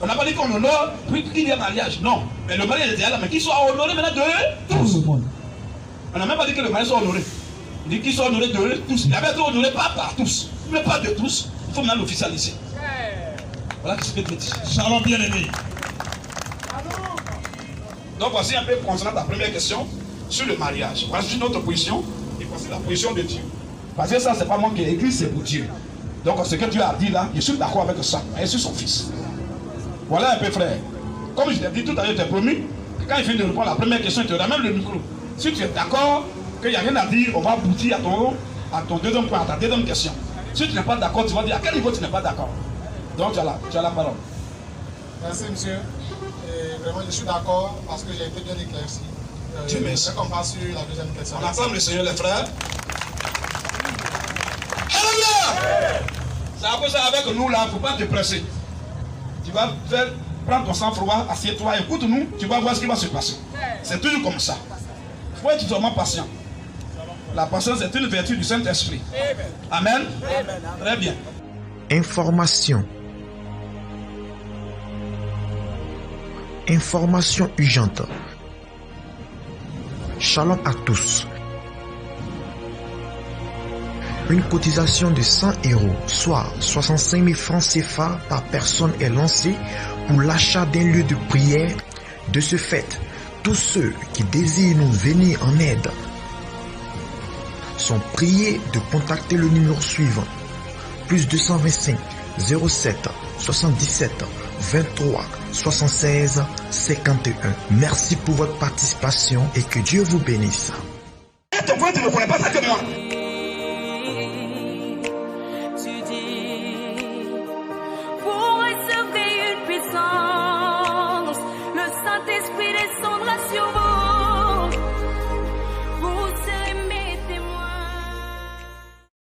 On n'a pas dit qu'on honore puis qu'il y a mariage. Non. Mais le mariage est déjà là. Mais qu'il soit honoré maintenant de tous. On n'a même pas dit que le mariage soit honoré. dit qu'ils sont honorés de tous. Il avait été honoré pas par tous, mais pas de tous. Il faut maintenant l'officialiser. Voilà ce que tu dis. Shalom bien-aimé. Donc voici un peu concernant ta première question sur le mariage. Voici notre position et voici la position de Dieu. Parce que ça, c'est pas moi qui ai écrit, c'est pour Dieu. Donc ce que Dieu a dit là, je suis d'accord avec ça. Et c'est son fils. Voilà un peu frère. Comme je t'ai dit tout à l'heure, je t'ai promis que quand il finit de répondre à la première question, il te ramène le micro. Si tu es d'accord qu'il n'y a rien à dire, on va aboutir à ton deuxième point, à ta deuxième question. Si tu n'es pas d'accord, tu vas dire à quel niveau tu n'es pas d'accord. Donc tu as la parole. Merci monsieur. Et vraiment je suis d'accord parce que j'ai été bien éclairci. Dieu merci. Je comprends sur la deuxième question. On acclame le Seigneur les frères. Alléluia! C'est à cause avec nous là, il ne faut pas te presser. Tu vas prendre ton sang-froid, assieds-toi, écoute-nous, tu vas voir ce qui va se passer. C'est toujours comme ça. Il faut être vraiment patient. La patience est une vertu du Saint-Esprit. Amen. Très bien. Information. Information urgente. Shalom à tous. Une cotisation de 100 €, soit 65 000 francs CFA par personne est lancée pour l'achat d'un lieu de prière. De ce fait, tous ceux qui désirent nous venir en aide sont priés de contacter le numéro suivant: plus 225 07 77 23 76 51. Merci pour votre participation et que Dieu vous bénisse. Ton frère, tu ne connais pas ça que moi.